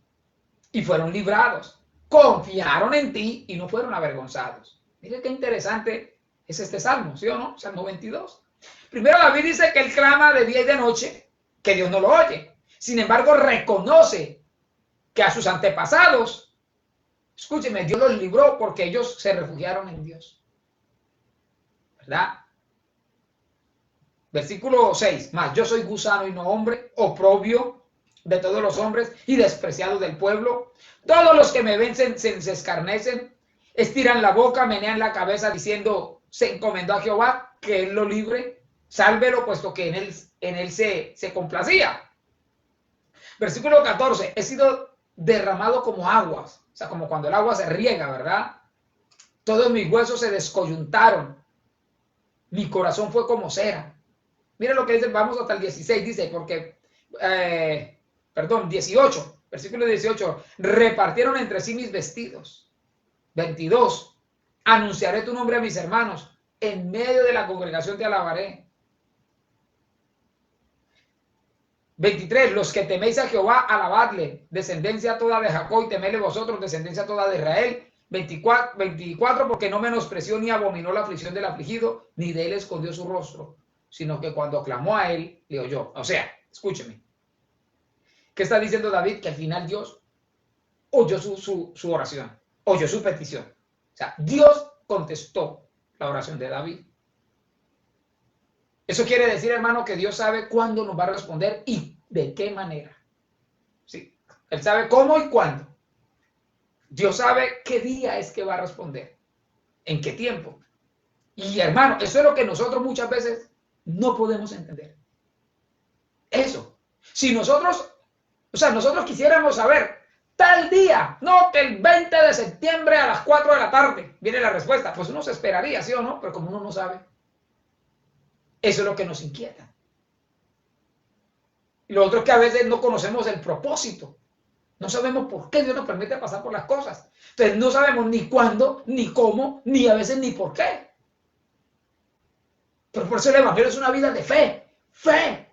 y fueron librados. Confiaron en ti y no fueron avergonzados. Mire qué interesante es este salmo, ¿sí o no? Salmo 22. Primero David dice que él clama de día y de noche, que Dios no lo oye. Sin embargo, reconoce que a sus antepasados, escúcheme, Dios los libró porque ellos se refugiaron en Dios. ¿Verdad? Versículo 6. Mas yo soy gusano y no hombre, oprobio de todos los hombres y despreciado del pueblo. Todos los que me ven se escarnecen, estiran la boca, menean la cabeza diciendo, se encomendó a Jehová, que él lo libre, sálvelo, puesto que en él se complacía. Versículo 14. He sido derramado como aguas, o sea, como cuando el agua se riega, ¿verdad? Todos mis huesos se descoyuntaron, mi corazón fue como cera. Mira lo que dice, vamos hasta el 16, dice, porque, 18, versículo 18, repartieron entre sí mis vestidos. 22, anunciaré tu nombre a mis hermanos, en medio de la congregación te alabaré. 23, los que teméis a Jehová, alabadle, descendencia toda de Jacob, y temedle vosotros, descendencia toda de Israel. 24, porque no menospreció ni abominó la aflicción del afligido, ni de él escondió su rostro, sino que cuando clamó a él, le oyó. O sea, escúcheme. ¿Qué está diciendo David? Que al final Dios oyó su oración, oyó su petición. O sea, Dios contestó la oración de David. Eso quiere decir, hermano, que Dios sabe cuándo nos va a responder y de qué manera. ¿Sí? Él sabe cómo y cuándo. Dios sabe qué día es que va a responder, en qué tiempo. Y hermano, eso es lo que nosotros muchas veces no podemos entender. Eso. Si nosotros quisiéramos saber tal día, no, que el 20 de septiembre a las 4 de la tarde viene la respuesta, pues uno se esperaría, ¿sí o no? Pero como uno no sabe, eso es lo que nos inquieta. Y lo otro es que a veces no conocemos el propósito. No sabemos por qué Dios nos permite pasar por las cosas. Entonces no sabemos ni cuándo, ni cómo, ni a veces ni por qué. Pero por eso el evangelio es una vida de fe. Fe.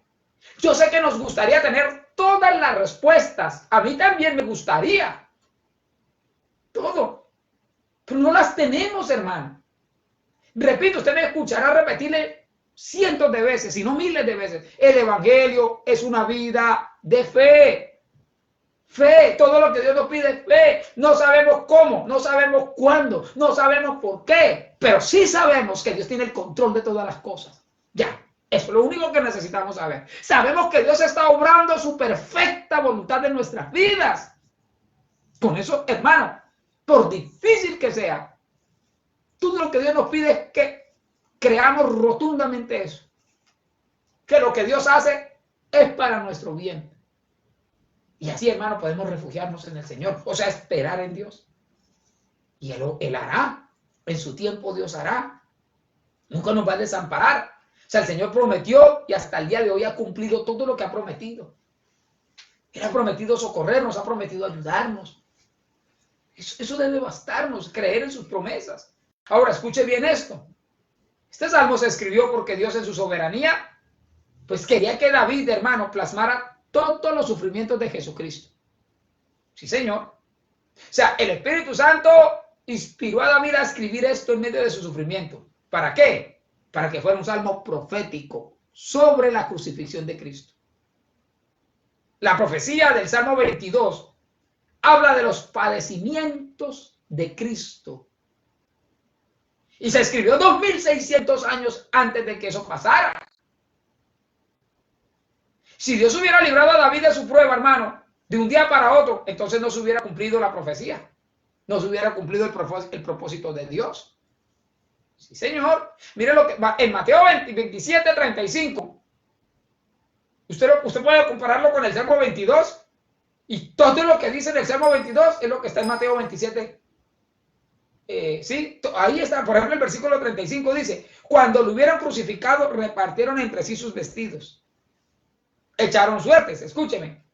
Yo sé que nos gustaría tener todas las respuestas. A mí también me gustaría. Todo. Pero no las tenemos, hermano. Repito, usted me escuchará repetirle cientos de veces, si no miles de veces. El evangelio es una vida de fe. Fe, todo lo que Dios nos pide es fe. No sabemos cómo, no sabemos cuándo, no sabemos por qué, pero sí sabemos que Dios tiene el control de todas las cosas. Ya, eso es lo único que necesitamos saber. Sabemos que Dios está obrando su perfecta voluntad en nuestras vidas. Con eso, hermano, por difícil que sea, todo lo que Dios nos pide es que creamos rotundamente eso. Que lo que Dios hace es para nuestro bien. Y así, hermano, podemos refugiarnos en el Señor. O sea, esperar en Dios. Y Él hará. En su tiempo Dios hará. Nunca nos va a desamparar. O sea, el Señor prometió y hasta el día de hoy ha cumplido todo lo que ha prometido. Él ha prometido socorrernos, ha prometido ayudarnos. Eso debe bastarnos, creer en sus promesas. Ahora, escuche bien esto. Este salmo se escribió porque Dios en su soberanía, pues quería que David, hermano, plasmara todos los sufrimientos de Jesucristo. Sí, Señor. O sea, el Espíritu Santo inspiró a David a escribir esto en medio de su sufrimiento. ¿Para qué? Para que fuera un salmo profético sobre la crucifixión de Cristo. La profecía del Salmo 22 habla de los padecimientos de Cristo. Y se escribió 2600 años antes de que eso pasara. Si Dios hubiera librado a David de su prueba, hermano, de un día para otro, entonces no se hubiera cumplido la profecía. No se hubiera cumplido el propósito de Dios. Sí, señor. Mire lo que va en Mateo 27, 35. Usted puede compararlo con el Salmo 22. Y todo lo que dice en el Salmo 22 es lo que está en Mateo 27. Sí, ahí está. Por ejemplo, el versículo 35 dice: cuando lo hubieran crucificado, repartieron entre sí sus vestidos. Echaron suertes, escúcheme,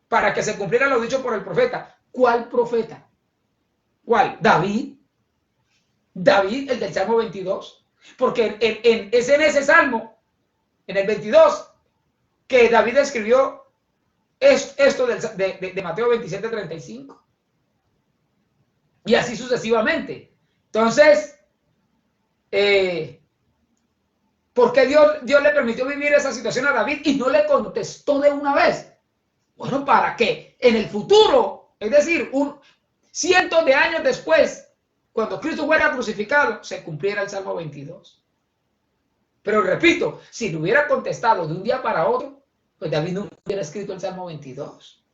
para que se cumpliera lo dicho por el profeta. ¿Cuál profeta? ¿Cuál? David. David, el del Salmo 22. Porque es en ese Salmo, en el 22, que David escribió esto de Mateo 27, 35. Y así sucesivamente. Entonces, ¿por qué Dios le permitió vivir esa situación a David y no le contestó de una vez? Bueno, para que en el futuro, es decir, cientos de años después, cuando Cristo fuera crucificado, se cumpliera el Salmo 22. Pero repito, si lo hubiera contestado de un día para otro, pues David no hubiera escrito el Salmo 22.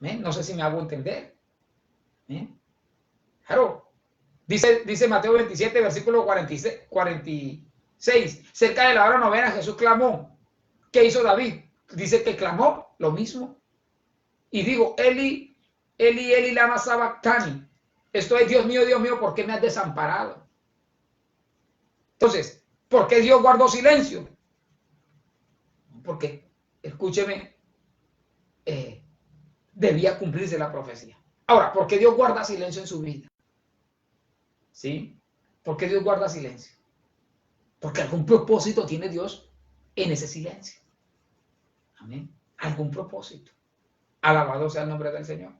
¿Eh? No sé si me hago entender. ¿Eh? Claro. Dice Mateo 27, versículo 46. Cerca de la hora novena Jesús clamó. ¿Qué hizo David? Dice que clamó lo mismo. Y digo, Eli, Eli, Eli, lama sabactani. Esto es: Dios mío, ¿por qué me has desamparado? Entonces, ¿por qué Dios guardó silencio? Porque, escúcheme, debía cumplirse la profecía. Ahora, ¿por qué Dios guarda silencio en su vida? ¿Sí? ¿Por qué Dios guarda silencio? Porque algún propósito tiene Dios en ese silencio. Amén. Algún propósito. Alabado sea el nombre del Señor.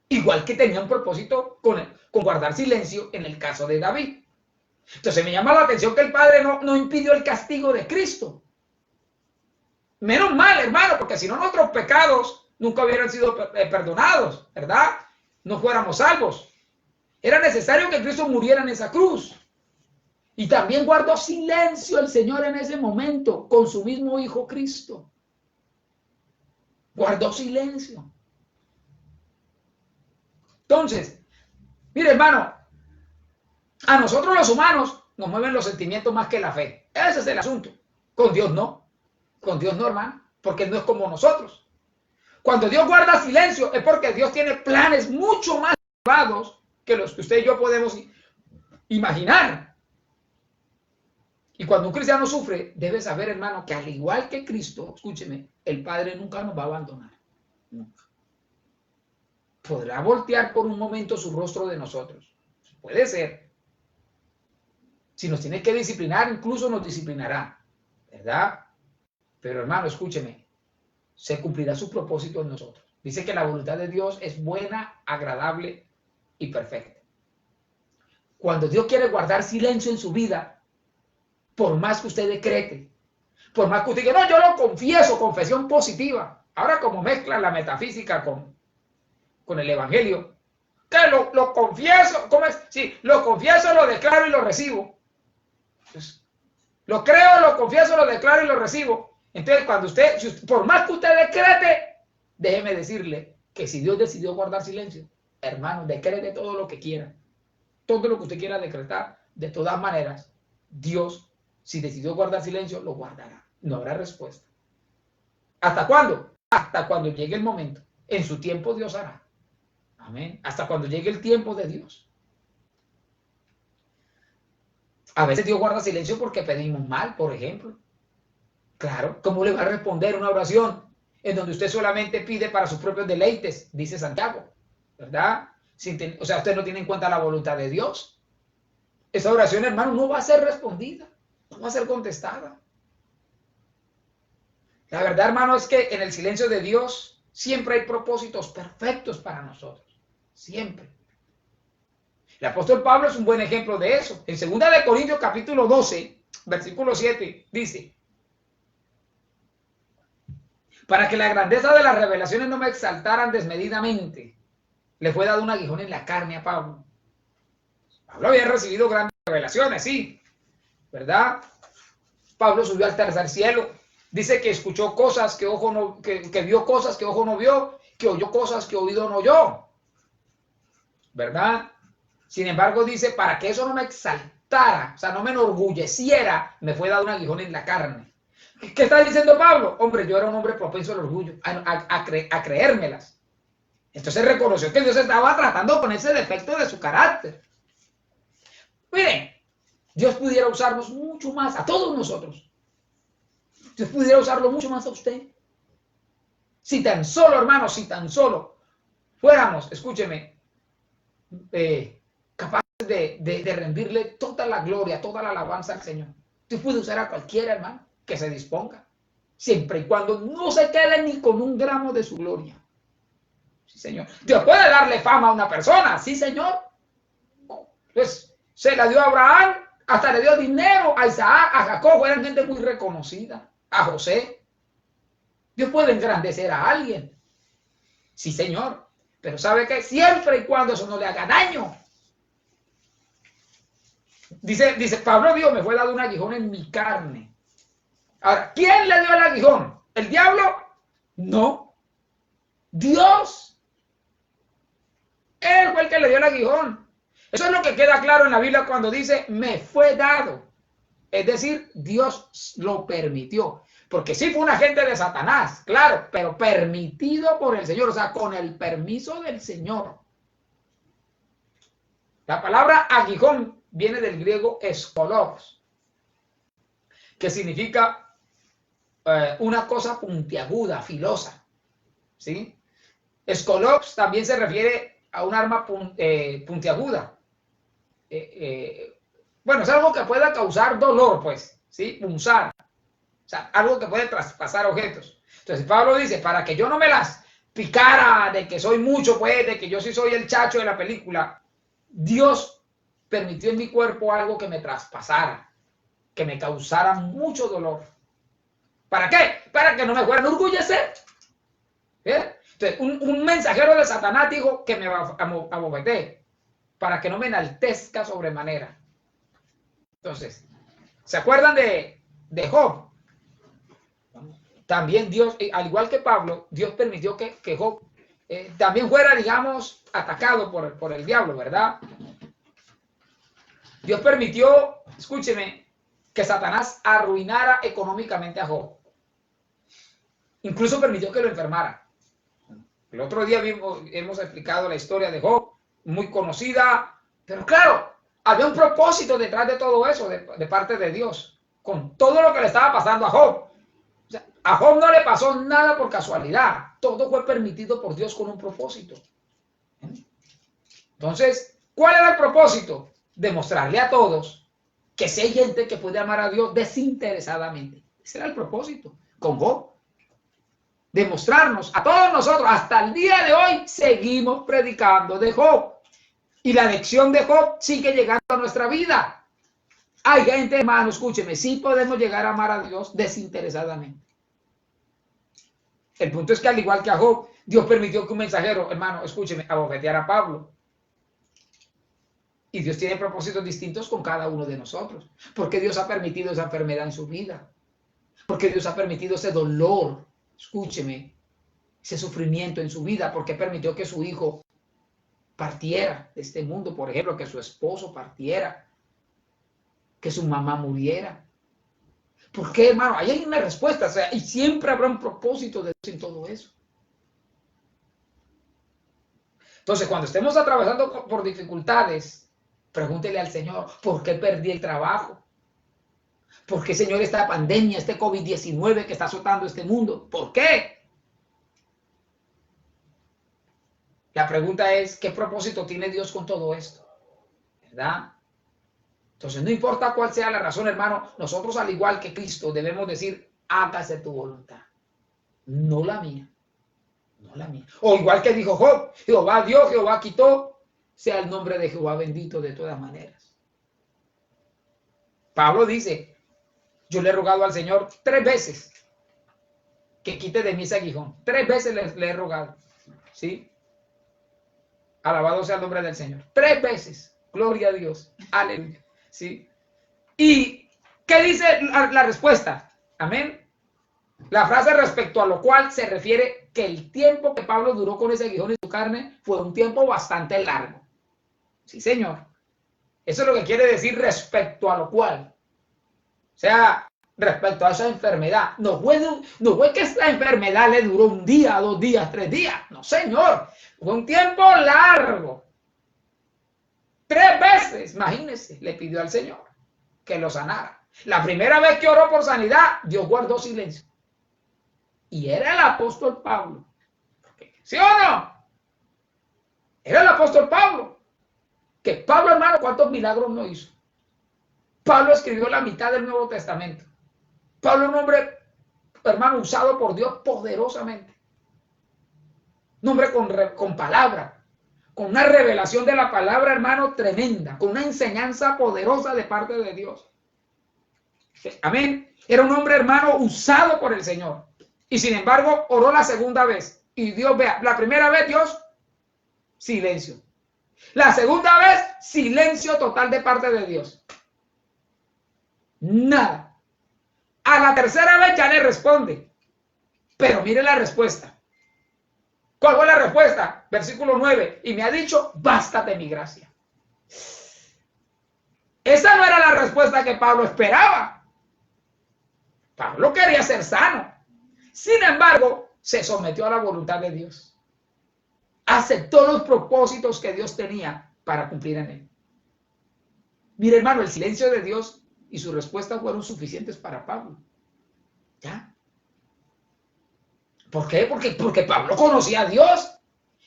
Igual que tenía un propósito con guardar silencio en el caso de David. Entonces me llama la atención que el Padre no impidió el castigo de Cristo. Menos mal, hermano, porque si no nuestros pecados nunca hubieran sido perdonados, ¿verdad? No fuéramos salvos. Era necesario que Cristo muriera en esa cruz. Y también guardó silencio el Señor en ese momento con su mismo Hijo Cristo. Guardó silencio. Entonces, mire, hermano, a nosotros los humanos nos mueven los sentimientos más que la fe. Ese es el asunto. Con Dios no. Con Dios no, hermano, porque Él no es como nosotros. Cuando Dios guarda silencio es porque Dios tiene planes mucho más elevados que los que usted y yo podemos imaginar. Y cuando un cristiano sufre, debe saber, hermano, que al igual que Cristo, escúcheme, el Padre nunca nos va a abandonar. Nunca. Podrá voltear por un momento su rostro de nosotros. Puede ser. Si nos tiene que disciplinar, incluso nos disciplinará. ¿Verdad? Pero, hermano, escúcheme. Se cumplirá su propósito en nosotros. Dice que la voluntad de Dios es buena, agradable y perfecta. Cuando Dios quiere guardar silencio en su vida, por más que usted decrete, por más que usted diga, no, yo lo confieso, confesión positiva. Ahora como mezcla la metafísica con el evangelio, que lo confieso, ¿cómo es? Sí, lo confieso, lo declaro y lo recibo. Entonces, lo creo, lo confieso, lo declaro y lo recibo. Entonces, cuando por más que usted decrete, déjeme decirle que si Dios decidió guardar silencio, hermano, decrete todo lo que quiera. Todo lo que usted quiera decretar, de todas maneras, Dios, si decidió guardar silencio, lo guardará. No habrá respuesta. ¿Hasta cuándo? Hasta cuando llegue el momento. En su tiempo Dios hará. Amén. Hasta cuando llegue el tiempo de Dios. A veces Dios guarda silencio porque pedimos mal, por ejemplo. Claro, ¿cómo le va a responder una oración en donde usted solamente pide para sus propios deleites? Dice Santiago, ¿verdad? O sea, usted no tiene en cuenta la voluntad de Dios. Esa oración, hermano, no va a ser respondida, no va a ser contestada. La verdad, hermano, es que en el silencio de Dios siempre hay propósitos perfectos para nosotros. Siempre. El apóstol Pablo es un buen ejemplo de eso. En 2 de Corintios capítulo 12, versículo 7, dice: para que la grandeza de las revelaciones no me exaltaran desmedidamente, le fue dado un aguijón en la carne a Pablo. Pablo había recibido grandes revelaciones, sí, ¿verdad? Pablo subió al tercer cielo. Dice que escuchó cosas que ojo no, que vio cosas que ojo no vio, que oyó cosas que oído no oyó, ¿verdad? Sin embargo, dice, para que eso no me exaltara, o sea, no me enorgulleciera, me fue dado un aguijón en la carne. ¿Qué está diciendo Pablo? Hombre, yo era un hombre propenso al orgullo, a creérmelas. Entonces reconoció que Dios estaba tratando con ese defecto de su carácter. Miren, Dios pudiera usarnos mucho más, a todos nosotros. Dios pudiera usarlo mucho más a usted. Si tan solo, hermanos, si tan solo fuéramos, escúcheme, capaces de rendirle toda la gloria, toda la alabanza al Señor. Dios puede usar a cualquiera, hermano, que se disponga, siempre y cuando no se quede ni con un gramo de su gloria. Sí, Señor. Dios puede darle fama a una persona, sí, Señor. Pues se la dio a Abraham, hasta le dio dinero a Isaac, a Jacob, eran gente muy reconocida, a José. Dios puede engrandecer a alguien, sí, Señor, pero ¿sabe qué? Siempre y cuando eso no le haga daño. Dice Pablo, Dios, me fue dado un aguijón en mi carne. Ahora, ¿quién le dio el aguijón? ¿El diablo? No. Dios. Él fue el que le dio el aguijón. Eso es lo que queda claro en la Biblia cuando dice, me fue dado. Es decir, Dios lo permitió. Porque sí fue un agente de Satanás, claro, pero permitido por el Señor, o sea, con el permiso del Señor. La palabra aguijón viene del griego escolos, que significa una cosa puntiaguda, filosa, ¿sí? Escolos también se refiere a un arma puntiaguda. Bueno, es algo que pueda causar dolor, pues, ¿sí? Punzar. O sea, algo que puede traspasar objetos. Entonces, Pablo dice, para que yo no me las picara de que soy mucho, pues, de que yo sí soy el chacho de la película, Dios permitió en mi cuerpo algo que me traspasara, que me causara mucho dolor. ¿Para qué? Para que no me fueran a enorgullecer. ¿Eh? Entonces, un mensajero de Satanás dijo que me abofeté, para que no me enaltezca sobremanera. Entonces, ¿se acuerdan de Job? También Dios, al igual que Pablo, Dios permitió que Job también fuera, digamos, atacado por el diablo, ¿verdad? Dios permitió, escúcheme, que Satanás arruinara económicamente a Job. Incluso permitió que lo enfermara. El otro día hemos explicado la historia de Job, muy conocida, pero claro, había un propósito detrás de todo eso, de parte de Dios, con todo lo que le estaba pasando a Job. O sea, a Job no le pasó nada por casualidad, todo fue permitido por Dios con un propósito. Entonces, ¿cuál era el propósito? Demostrarle a todos que si hay gente que puede amar a Dios desinteresadamente. Ese era el propósito con Job. Demostrarnos a todos nosotros, hasta el día de hoy, seguimos predicando de Job. Y la lección de Job sigue llegando a nuestra vida. Hay gente, hermano, escúcheme, sí podemos llegar a amar a Dios desinteresadamente. El punto es que al igual que a Job, Dios permitió que un mensajero, hermano, escúcheme, abofeteara a Pablo. Y Dios tiene propósitos distintos con cada uno de nosotros. ¿Por qué Dios ha permitido esa enfermedad en su vida? ¿Por qué Dios ha permitido ese dolor? Escúcheme, ese sufrimiento en su vida. ¿Por qué permitió que su hijo partiera de este mundo? Por ejemplo, que su esposo partiera, que su mamá muriera. ¿Por qué, hermano? Ahí hay una respuesta, o sea, y siempre habrá un propósito de Dios en todo eso. Entonces, cuando estemos atravesando por dificultades, pregúntele al Señor, ¿por qué perdí el trabajo? ¿Por qué, Señor, esta pandemia, este COVID-19 que está azotando este mundo? ¿Por qué? La pregunta es, ¿qué propósito tiene Dios con todo esto? ¿Verdad? Entonces, no importa cuál sea la razón, hermano, nosotros, al igual que Cristo, debemos decir, hágase tu voluntad, no la mía, no la mía. O igual que dijo Job, Jehová dio, Jehová quitó, sea el nombre de Jehová bendito de todas maneras. Pablo dice, yo le he rogado al Señor 3 veces que quite de mí ese aguijón. 3 veces le he rogado, ¿sí? Alabado sea el nombre del Señor. 3 veces. Gloria a Dios. Aleluya. ¿Sí? ¿Y qué dice la respuesta? Amén. La frase respecto a lo cual se refiere que el tiempo que Pablo duró con ese aguijón en su carne fue un tiempo bastante largo. Sí, señor. Eso es lo que quiere decir respecto a lo cual. O sea, respecto a esa enfermedad. No fue que esta enfermedad le duró un día, 2 días, 3 días. No, señor. Fue un tiempo largo. 3 veces, imagínense, le pidió al Señor que lo sanara. La primera vez que oró por sanidad, Dios guardó silencio. Y era el apóstol Pablo. ¿Sí o no? Era el apóstol Pablo. Que Pablo, hermano, ¿cuántos milagros no hizo? Pablo escribió la mitad del Nuevo Testamento. Pablo, un hombre, hermano, usado por Dios poderosamente. Un hombre con palabra, con una revelación de la palabra, hermano, tremenda, con una enseñanza poderosa de parte de Dios. Amén. Era un hombre, hermano, usado por el Señor. Y sin embargo, oró la segunda vez. Y Dios, vea, la primera vez, Dios, silencio. La segunda vez, silencio total de parte de Dios. Nada. A la tercera vez ya le responde. Pero mire la respuesta. ¿Cuál fue la respuesta? Versículo 9. Y me ha dicho, bástate mi gracia. Esa no era la respuesta que Pablo esperaba. Pablo quería ser sano. Sin embargo, se sometió a la voluntad de Dios. Aceptó los propósitos que Dios tenía para cumplir en él. Mire, hermano, el silencio de Dios y su respuesta fueron suficientes para Pablo. ¿Ya? ¿Por qué? Porque Pablo conocía a Dios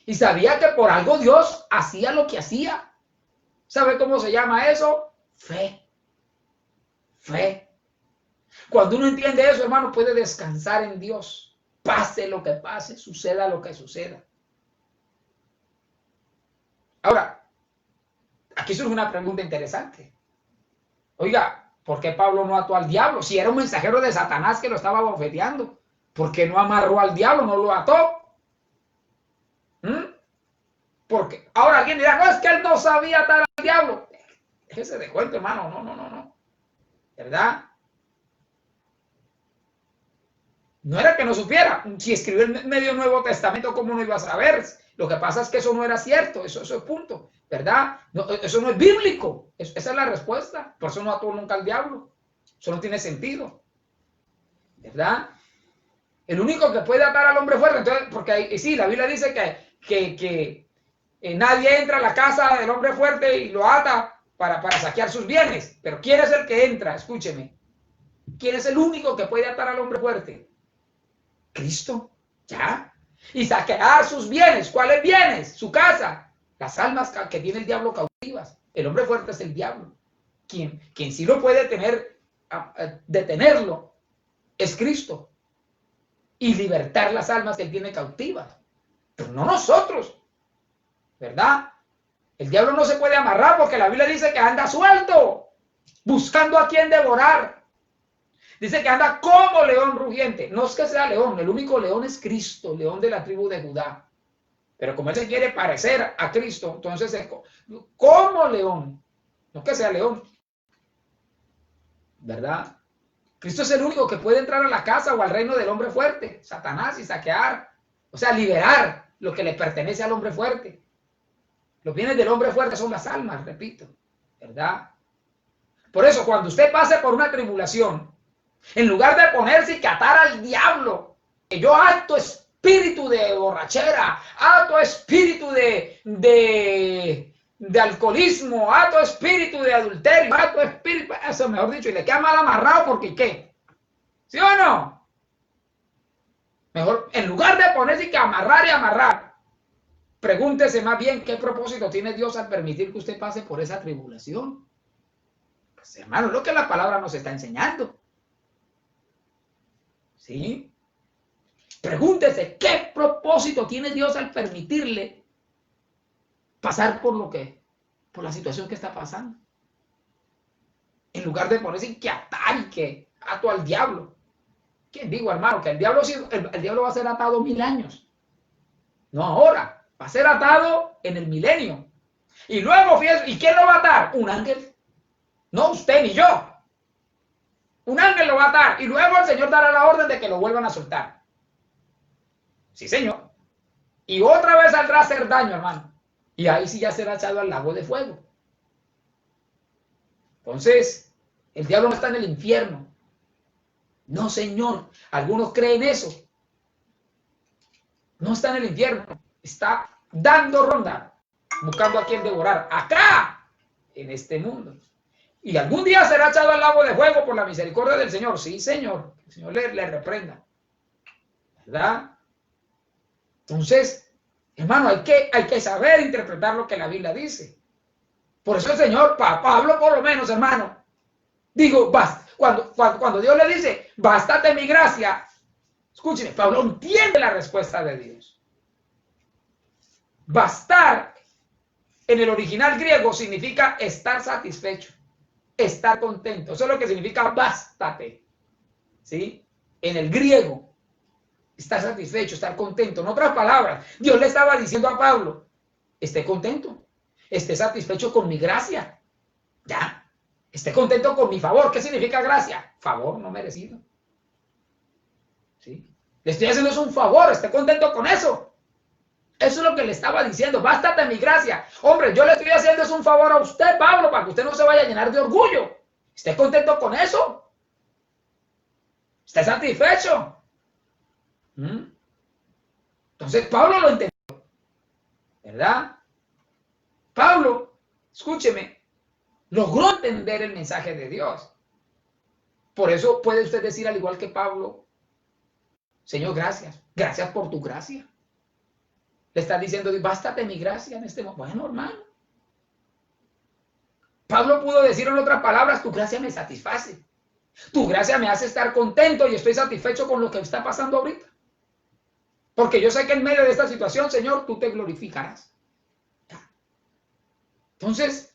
y sabía que por algo Dios hacía lo que hacía. ¿Sabe cómo se llama eso? Fe. Fe. Cuando uno entiende eso, hermano, puede descansar en Dios. Pase lo que pase, suceda lo que suceda. Ahora, aquí surge una pregunta interesante. Oiga, ¿por qué Pablo no ató al diablo? Si era un mensajero de Satanás que lo estaba bofeteando, ¿por qué no amarró al diablo, no lo ató? Porque ahora alguien dirá, no, es que él no sabía atar al diablo. Déjese de cuento, hermano, no. ¿Verdad? No era que no supiera. Si escribió en medio Nuevo Testamento, ¿cómo no iba a saber? Lo que pasa es que eso no era cierto, eso es punto, ¿verdad? No, eso no es bíblico, esa es la respuesta. Por eso no ató nunca al diablo. Eso no tiene sentido, ¿verdad? El único que puede atar al hombre fuerte, entonces, porque sí, la Biblia dice que nadie entra a la casa del hombre fuerte y lo ata para saquear sus bienes. Pero ¿quién es el que entra? Escúcheme. ¿Quién es el único que puede atar al hombre fuerte? Cristo, ¿ya? Y saquear sus bienes. ¿Cuáles bienes? Su casa. Las almas que tiene el diablo cautivas. El hombre fuerte es el diablo. Quien sí lo puede detenerlo es Cristo. Y libertar las almas que él tiene cautivas. Pero no nosotros, ¿verdad? El diablo no se puede amarrar porque la Biblia dice que anda suelto, buscando a quien devorar. Dice que anda como león rugiente. No es que sea león, el único león es Cristo, león de la tribu de Judá. Pero como él se quiere parecer a Cristo, entonces es como león, no es que sea león, ¿verdad? Cristo es el único que puede entrar a la casa o al reino del hombre fuerte, Satanás, y saquear, o sea, liberar lo que le pertenece al hombre fuerte. Los bienes del hombre fuerte son las almas, repito, ¿verdad? Por eso, cuando usted pase por una tribulación, en lugar de ponerse y catar al diablo, que yo alto espíritu de borrachera, alto espíritu de alcoholismo, alto espíritu de adulterio, alto espíritu, eso mejor dicho, y le queda mal amarrado porque ¿qué? ¿Sí o no? Mejor, en lugar de ponerse y que amarrar, pregúntese más bien qué propósito tiene Dios al permitir que usted pase por esa tribulación. Pues hermano, lo que la palabra nos está enseñando. ¿Sí? Pregúntese qué propósito tiene Dios al permitirle pasar por la situación que está pasando. En lugar de ponerse y que atar y que ato al diablo. ¿Quién digo, hermano? Que el diablo va a ser atado 1000 años. No ahora. Va a ser atado en el milenio. Y luego, fíjese, ¿y quién lo va a atar? Un ángel. No usted ni yo. Un ángel lo va a atar. Y luego el Señor dará la orden de que lo vuelvan a soltar. Sí, Señor. Y otra vez saldrá a hacer daño, hermano. Y ahí sí ya será echado al lago de fuego. Entonces, el diablo no está en el infierno. No, Señor. Algunos creen eso. No está en el infierno. Está dando ronda, buscando a quien devorar. Acá, en este mundo. Y algún día será echado al lago de fuego por la misericordia del Señor. Sí, Señor. El Señor le reprenda. ¿Verdad? Entonces, hermano, hay que saber interpretar lo que la Biblia dice. Por eso el Señor, Pablo por lo menos, hermano, digo, cuando Dios le dice, bástate mi gracia, escúcheme, Pablo entiende la respuesta de Dios. Bastar en el original griego significa estar satisfecho, estar contento. Eso es lo que significa bástate. ¿Sí? En el griego, estar satisfecho, estar contento. En otras palabras, Dios le estaba diciendo a Pablo, esté contento, esté satisfecho con mi gracia. Ya. Esté contento con mi favor. ¿Qué significa gracia? Favor no merecido. ¿Sí? Le estoy haciendo un favor, esté contento con eso. Eso es lo que le estaba diciendo. Bástate mi gracia. Hombre, yo le estoy haciendo un favor a usted, Pablo, para que usted no se vaya a llenar de orgullo. Esté contento con eso. Esté satisfecho. Entonces, Pablo lo entendió. ¿Verdad? Pablo, escúcheme, logró entender el mensaje de Dios. Por eso puede usted decir, al igual que Pablo, Señor, gracias. Gracias por tu gracia. Le está diciendo, bástate mi gracia en este momento. Bueno, hermano. Pablo pudo decir en otras palabras, tu gracia me satisface. Tu gracia me hace estar contento y estoy satisfecho con lo que está pasando ahorita. Porque yo sé que en medio de esta situación, Señor, tú te glorificarás. Entonces,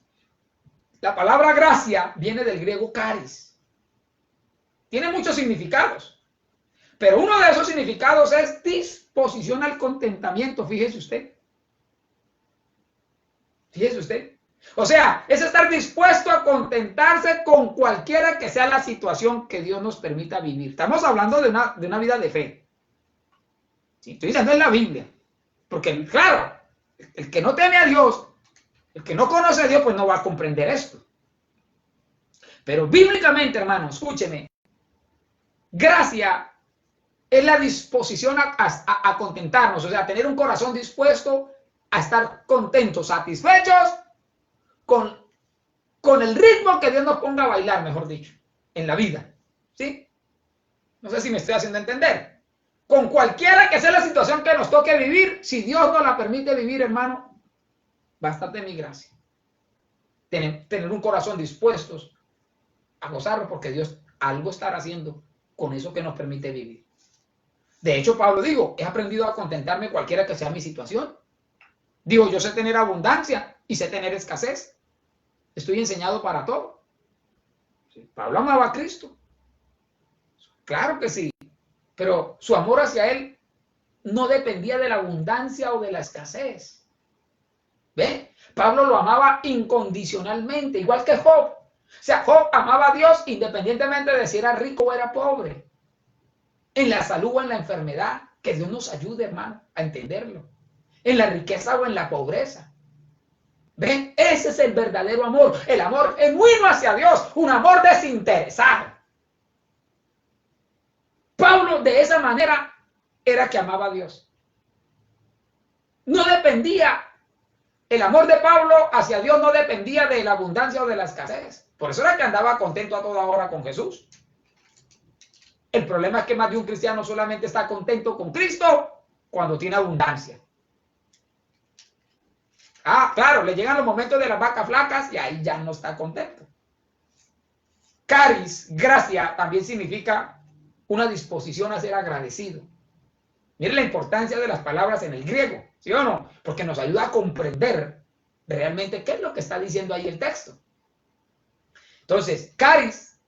la palabra gracia viene del griego charis. Tiene muchos significados. Pero uno de esos significados es disposición al contentamiento, fíjese usted. Fíjese usted. O sea, es estar dispuesto a contentarse con cualquiera que sea la situación que Dios nos permita vivir. Estamos hablando de una vida de fe. ¿Sí? Estoy diciendo en la Biblia. Porque, claro, el que no teme a Dios, el que no conoce a Dios, pues no va a comprender esto. Pero bíblicamente, hermano, escúcheme. Gracia es la disposición a contentarnos, o sea, tener un corazón dispuesto a estar contentos, satisfechos con el ritmo que Dios nos ponga a bailar, mejor dicho, en la vida. ¿Sí? No sé si me estoy haciendo entender. Con cualquiera que sea la situación que nos toque vivir, si Dios nos la permite vivir, hermano, bástate mi gracia. Tener un corazón dispuestos a gozarlo porque Dios algo estará haciendo con eso que nos permite vivir. De hecho, Pablo digo, he aprendido a contentarme cualquiera que sea mi situación. Digo, yo sé tener abundancia y sé tener escasez. Estoy enseñado para todo. ¿Sí? Pablo amaba a Cristo. Claro que sí. Pero su amor hacia él no dependía de la abundancia o de la escasez. ¿Ve? Pablo lo amaba incondicionalmente, igual que Job. O sea, Job amaba a Dios independientemente de si era rico o era pobre. En la salud o en la enfermedad. Que Dios nos ayude, hermano, a entenderlo. En la riqueza o en la pobreza. ¿Ven? Ese es el verdadero amor. El amor genuino hacia Dios. Un amor desinteresado. Pablo de esa manera era que amaba a Dios. No dependía. El amor de Pablo hacia Dios no dependía de la abundancia o de la escasez. Por eso era que andaba contento a toda hora con Jesús. El problema es que más de un cristiano solamente está contento con Cristo cuando tiene abundancia. Ah, claro, le llegan los momentos de las vacas flacas y ahí ya no está contento. Charis, gracia, también significa una disposición a ser agradecido. Miren la importancia de las palabras en el griego, ¿sí o no? Porque nos ayuda a comprender realmente qué es lo que está diciendo ahí el texto. Entonces, charis,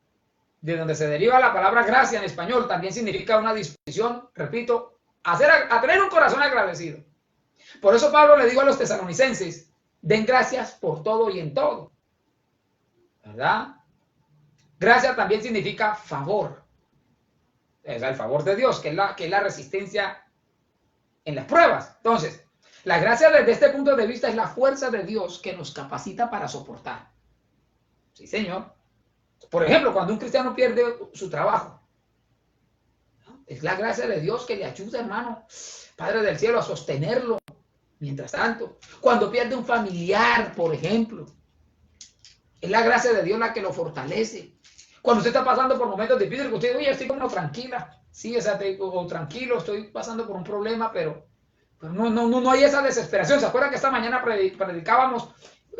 de donde se deriva la palabra gracia en español, también significa una disposición, repito, a tener un corazón agradecido. Por eso Pablo le dijo a los tesalonicenses, Den gracias por todo y en todo. ¿Verdad? Gracia también significa favor. Es el favor de Dios, que es la resistencia en las pruebas. Entonces, la gracia desde este punto de vista es la fuerza de Dios que nos capacita para soportar. Sí, Señor. Por ejemplo, cuando un cristiano pierde su trabajo, es la gracia de Dios que le ayuda, hermano, Padre del cielo, a sostenerlo. Mientras tanto, cuando pierde un familiar, por ejemplo, es la gracia de Dios la que lo fortalece. Cuando usted está pasando por momentos difíciles, que usted, oye, estoy como tranquila, sí, o tranquilo, estoy pasando por un problema, pero no hay esa desesperación. ¿Se acuerdan que esta mañana predicábamos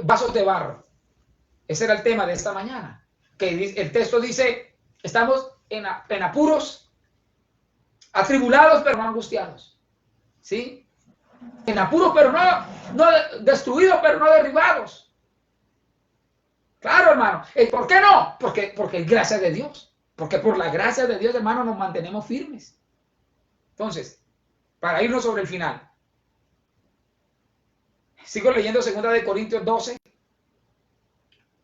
vasos de barro? Ese era el tema de esta mañana. Que el texto dice, estamos en apuros, atribulados, pero no angustiados. ¿Sí? En apuros, pero no destruidos, pero no derribados. Claro, hermano. ¿Por qué no? Porque es gracia de Dios. Porque por la gracia de Dios, hermano, nos mantenemos firmes. Entonces, para irnos sobre el final. Sigo leyendo 2 Corintios 12,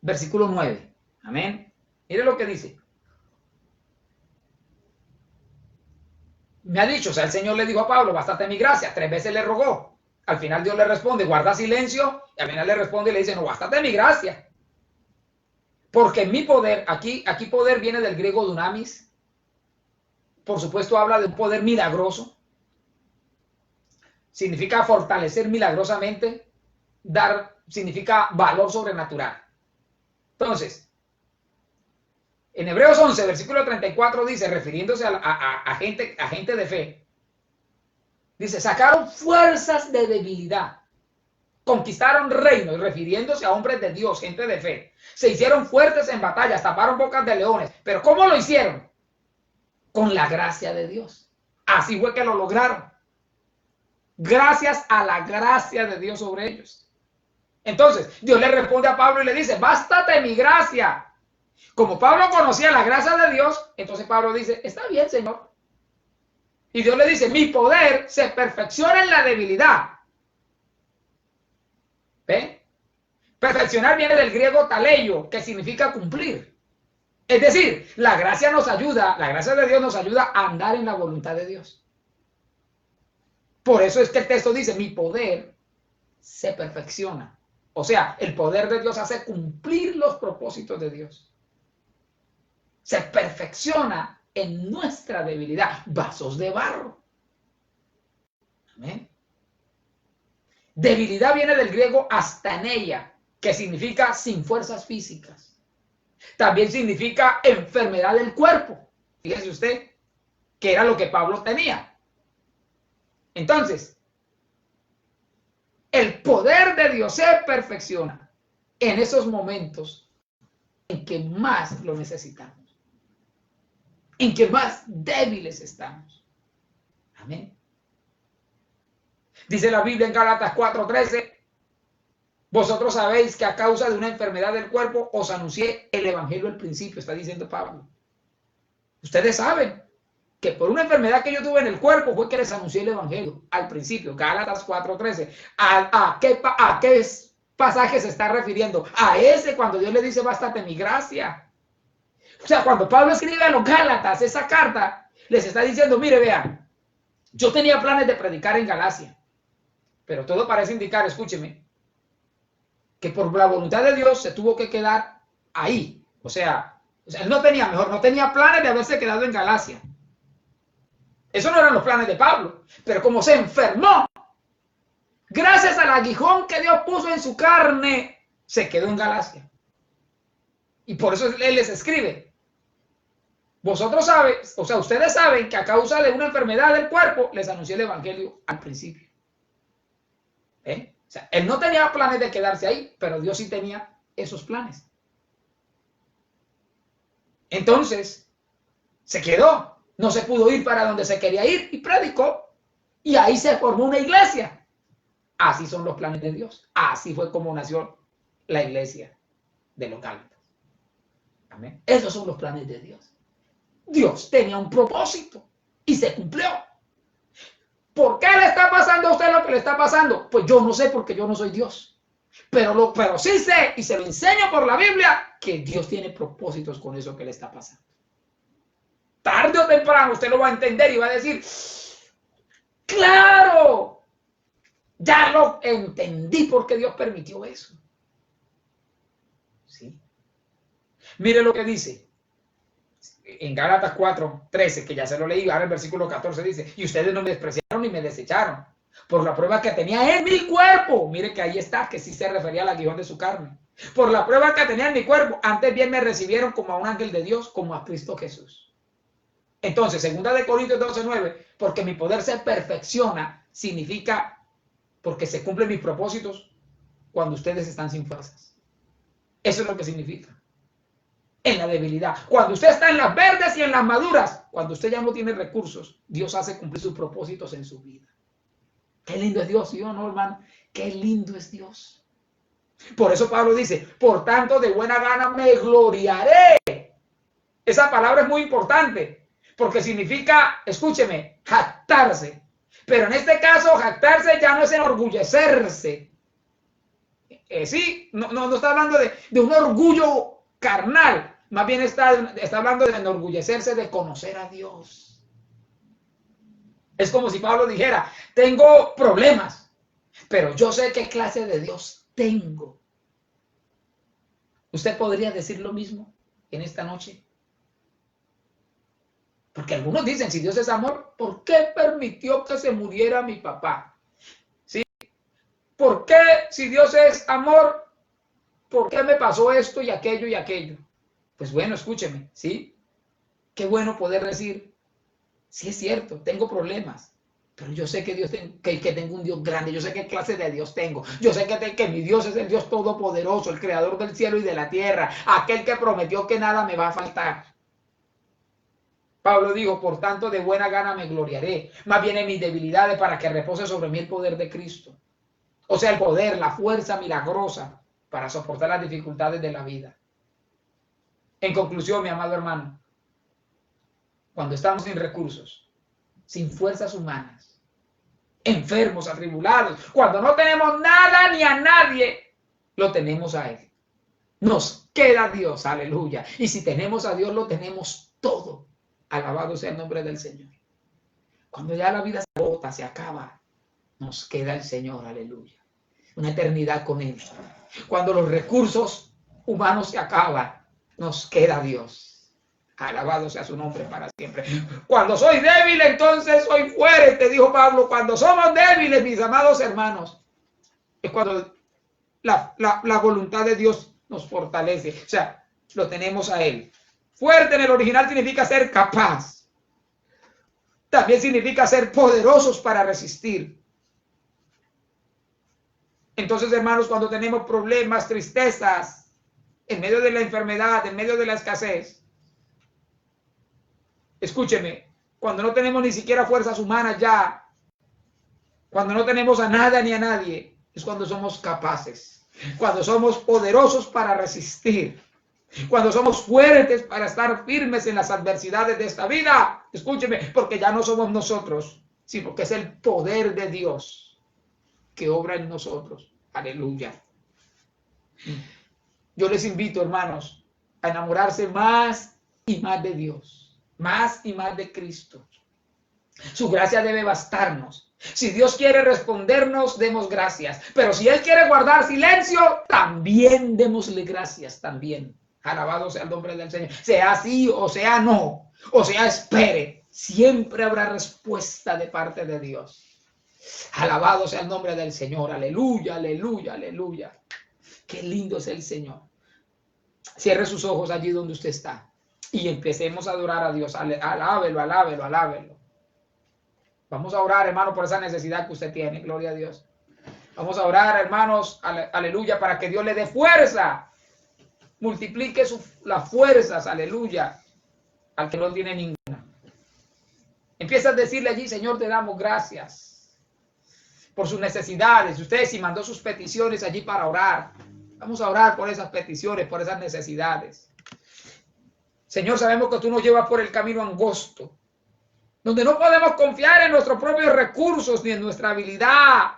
versículo 9. Amén. Mire lo que dice. Me ha dicho, o sea, el Señor le dijo a Pablo, bástate mi gracia. 3 veces le rogó. Al final Dios le responde, guarda silencio. Y al final le responde y le dice, no, bástate mi gracia. Porque mi poder, aquí poder viene del griego dunamis. Por supuesto habla de un poder milagroso. Significa fortalecer milagrosamente. Significa valor sobrenatural. Entonces, en Hebreos 11, versículo 34 dice, refiriéndose a gente de fe, dice, sacaron fuerzas de debilidad. Conquistaron reinos, refiriéndose a hombres de Dios, gente de fe. Se hicieron fuertes en batallas, taparon bocas de leones. ¿Pero cómo lo hicieron? Con la gracia de Dios. Así fue que lo lograron. Gracias a la gracia de Dios sobre ellos. Entonces, Dios le responde a Pablo y le dice, bástate mi gracia. Como Pablo conocía la gracia de Dios, entonces Pablo dice, está bien, Señor. Y Dios le dice, mi poder se perfecciona en la debilidad. ¿Ven? Perfeccionar viene del griego taleio, que significa cumplir. Es decir, la gracia de Dios nos ayuda a andar en la voluntad de Dios. Por eso es que el texto dice, mi poder se perfecciona. O sea, el poder de Dios hace cumplir los propósitos de Dios. Se perfecciona en nuestra debilidad, vasos de barro. Amén. Debilidad viene del griego astaneia, que significa sin fuerzas físicas. También significa enfermedad del cuerpo. Fíjese usted, que era lo que Pablo tenía. Entonces, el poder de Dios se perfecciona en esos momentos en que más lo necesitamos, en que más débiles estamos. Amén. Dice la Biblia en Gálatas 4:13, vosotros sabéis que a causa de una enfermedad del cuerpo os anuncié el evangelio al principio, está diciendo Pablo. Ustedes saben que por una enfermedad que yo tuve en el cuerpo fue que les anuncié el evangelio al principio. Gálatas 4:13. ¿A qué pasaje se está refiriendo? A ese cuando Dios le dice, bástate mi gracia. O sea, cuando Pablo escribe a los Gálatas esa carta, les está diciendo, mire, vean, yo tenía planes de predicar en Galacia, pero todo parece indicar, escúcheme, que por la voluntad de Dios se tuvo que quedar ahí. O sea, él no tenía planes de haberse quedado en Galacia. Eso no eran los planes de Pablo. Pero como se enfermó, gracias al aguijón que Dios puso en su carne, se quedó en Galacia. Y por eso él les escribe. Vosotros saben, o sea, ustedes saben que a causa de una enfermedad del cuerpo, les anuncié el evangelio al principio. O sea, él no tenía planes de quedarse ahí, pero Dios sí tenía esos planes. Entonces, se quedó. No se pudo ir para donde se quería ir y predicó. Y ahí se formó una iglesia. Así son los planes de Dios. Así fue como nació la iglesia de los Gálatas. Amén. Esos son los planes de Dios. Dios tenía un propósito y se cumplió. ¿Por qué le está pasando a usted lo que le está pasando? Pues yo no sé, porque yo no soy Dios. Pero sí sé, y se lo enseño por la Biblia, que Dios tiene propósitos con eso que le está pasando. Tarde o temprano usted lo va a entender y va a decir, claro, ya lo entendí porque Dios permitió eso. ¿Sí? Mire lo que dice en Gálatas 4:13, que ya se lo leí, ahora el versículo 14 dice, y ustedes no me despreciaron ni me desecharon por la prueba que tenía en mi cuerpo. Mire que ahí está, que sí se refería al aguijón de su carne. Por la prueba que tenía en mi cuerpo, antes bien me recibieron como a un ángel de Dios, como a Cristo Jesús. Entonces, 2 Corintios 12:9, porque mi poder se perfecciona, significa porque se cumplen mis propósitos cuando ustedes están sin fuerzas. Eso es lo que significa. En la debilidad. Cuando usted está en las verdes y en las maduras, cuando usted ya no tiene recursos, Dios hace cumplir sus propósitos en su vida. Qué lindo es Dios, ¿sí o no, hermano? Qué lindo es Dios. Por eso Pablo dice, por tanto, de buena gana me gloriaré. Esa palabra es muy importante, porque significa, escúcheme, jactarse. Pero en este caso, jactarse ya no es enorgullecerse. Sí, no está hablando de un orgullo carnal, más bien está hablando de enorgullecerse de conocer a Dios. Es como si Pablo dijera, tengo problemas, pero yo sé qué clase de Dios tengo. ¿Usted podría decir lo mismo en esta noche? Porque algunos dicen, si Dios es amor, ¿por qué permitió que se muriera mi papá? ¿Sí? ¿Por qué, si Dios es amor, por qué me pasó esto y aquello y aquello? Pues bueno, escúcheme, ¿sí? Qué bueno poder decir, sí es cierto, tengo problemas, pero yo sé que Dios que tengo un Dios grande, yo sé qué clase de Dios tengo, yo sé que mi Dios es el Dios todopoderoso, el creador del cielo y de la tierra, aquel que prometió que nada me va a faltar. Pablo dijo, por tanto, de buena gana me gloriaré, más bien en mis debilidades para que repose sobre mí el poder de Cristo. O sea, el poder, la fuerza milagrosa para soportar las dificultades de la vida. En conclusión, mi amado hermano, cuando estamos sin recursos, sin fuerzas humanas, enfermos, atribulados, cuando no tenemos nada ni a nadie, lo tenemos a Él. Nos queda Dios, aleluya. Y si tenemos a Dios, lo tenemos todo. Alabado sea el nombre del Señor. Cuando ya la vida se agota, se acaba, nos queda el Señor, aleluya. Una eternidad con Él. Cuando los recursos humanos se acaban, nos queda Dios. Alabado sea su nombre para siempre. Cuando soy débil, entonces soy fuerte, dijo Pablo. Cuando somos débiles, mis amados hermanos, es cuando la voluntad de Dios nos fortalece. O sea, lo tenemos a Él. Fuerte en el original significa ser capaz. También significa ser poderosos para resistir. Entonces, hermanos, cuando tenemos problemas, tristezas, en medio de la enfermedad, en medio de la escasez, escúcheme, cuando no tenemos ni siquiera fuerzas humanas ya, cuando no tenemos a nada ni a nadie, es cuando somos capaces, cuando somos poderosos para resistir, cuando somos fuertes para estar firmes en las adversidades de esta vida. Escúcheme, porque ya no somos nosotros, sino que es el poder de Dios que obra en nosotros. Aleluya. Yo les invito, hermanos, a enamorarse más y más de Dios, más y más de Cristo. Su gracia debe bastarnos. Si Dios quiere respondernos, demos gracias. Pero si Él quiere guardar silencio, también démosle gracias también. Alabado sea el nombre del Señor. Sea sí o sea no, o sea espere, siempre habrá respuesta de parte de Dios. Alabado sea el nombre del Señor. Aleluya, aleluya, aleluya. Qué lindo es el Señor. Cierre sus ojos allí donde usted está y empecemos a adorar a Dios. Alábelo, alábelo, alábelo. Vamos a orar, hermano, por esa necesidad que usted tiene. Gloria a Dios. Vamos a orar, hermanos, aleluya, para que Dios le dé fuerza. Multiplique las fuerzas, aleluya, al que no tiene ninguna. Empieza a decirle allí, Señor, te damos gracias por sus necesidades. Usted si mandó sus peticiones allí para orar. Vamos a orar por esas peticiones, por esas necesidades. Señor, sabemos que tú nos llevas por el camino angosto, donde no podemos confiar en nuestros propios recursos, ni en nuestra habilidad,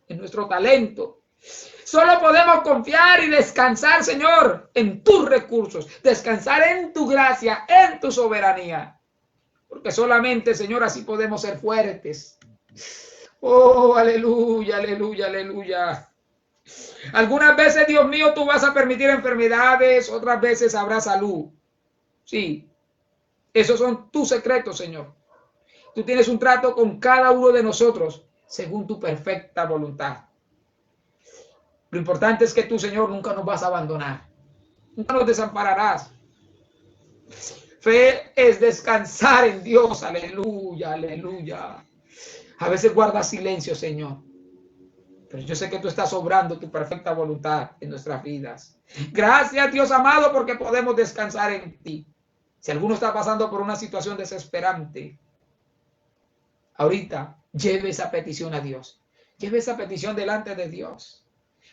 en nuestro talento. Solo podemos confiar y descansar, Señor, en tus recursos, descansar en tu gracia, en tu soberanía. Porque solamente, Señor, así podemos ser fuertes. Oh, aleluya, aleluya, aleluya. Algunas veces, Dios mío, tú vas a permitir enfermedades, otras veces habrá salud. Sí, esos son tus secretos, Señor. Tú tienes un trato con cada uno de nosotros según tu perfecta voluntad. Lo importante es que tú, Señor, nunca nos vas a abandonar. Nunca nos desampararás. Fe es descansar en Dios. Aleluya, aleluya. A veces guarda silencio, Señor. Pero yo sé que tú estás obrando tu perfecta voluntad en nuestras vidas. Gracias, Dios amado, porque podemos descansar en ti. Si alguno está pasando por una situación desesperante, ahorita lleve esa petición a Dios. Lleve esa petición delante de Dios.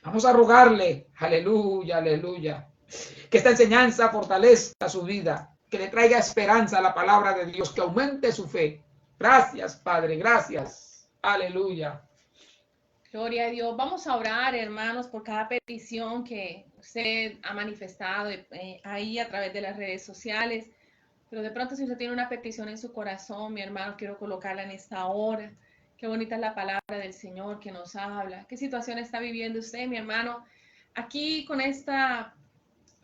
Vamos a rogarle, aleluya, aleluya, que esta enseñanza fortalezca su vida, que le traiga esperanza a la palabra de Dios, que aumente su fe. Gracias, Padre, gracias. Aleluya. Gloria a Dios. Vamos a orar, hermanos, por cada petición que usted ha manifestado ahí a través de las redes sociales. Pero de pronto, si usted tiene una petición en su corazón, mi hermano, quiero colocarla en esta hora. Qué bonita es la palabra del Señor que nos habla. ¿Qué situación está viviendo usted, mi hermano? Aquí con esta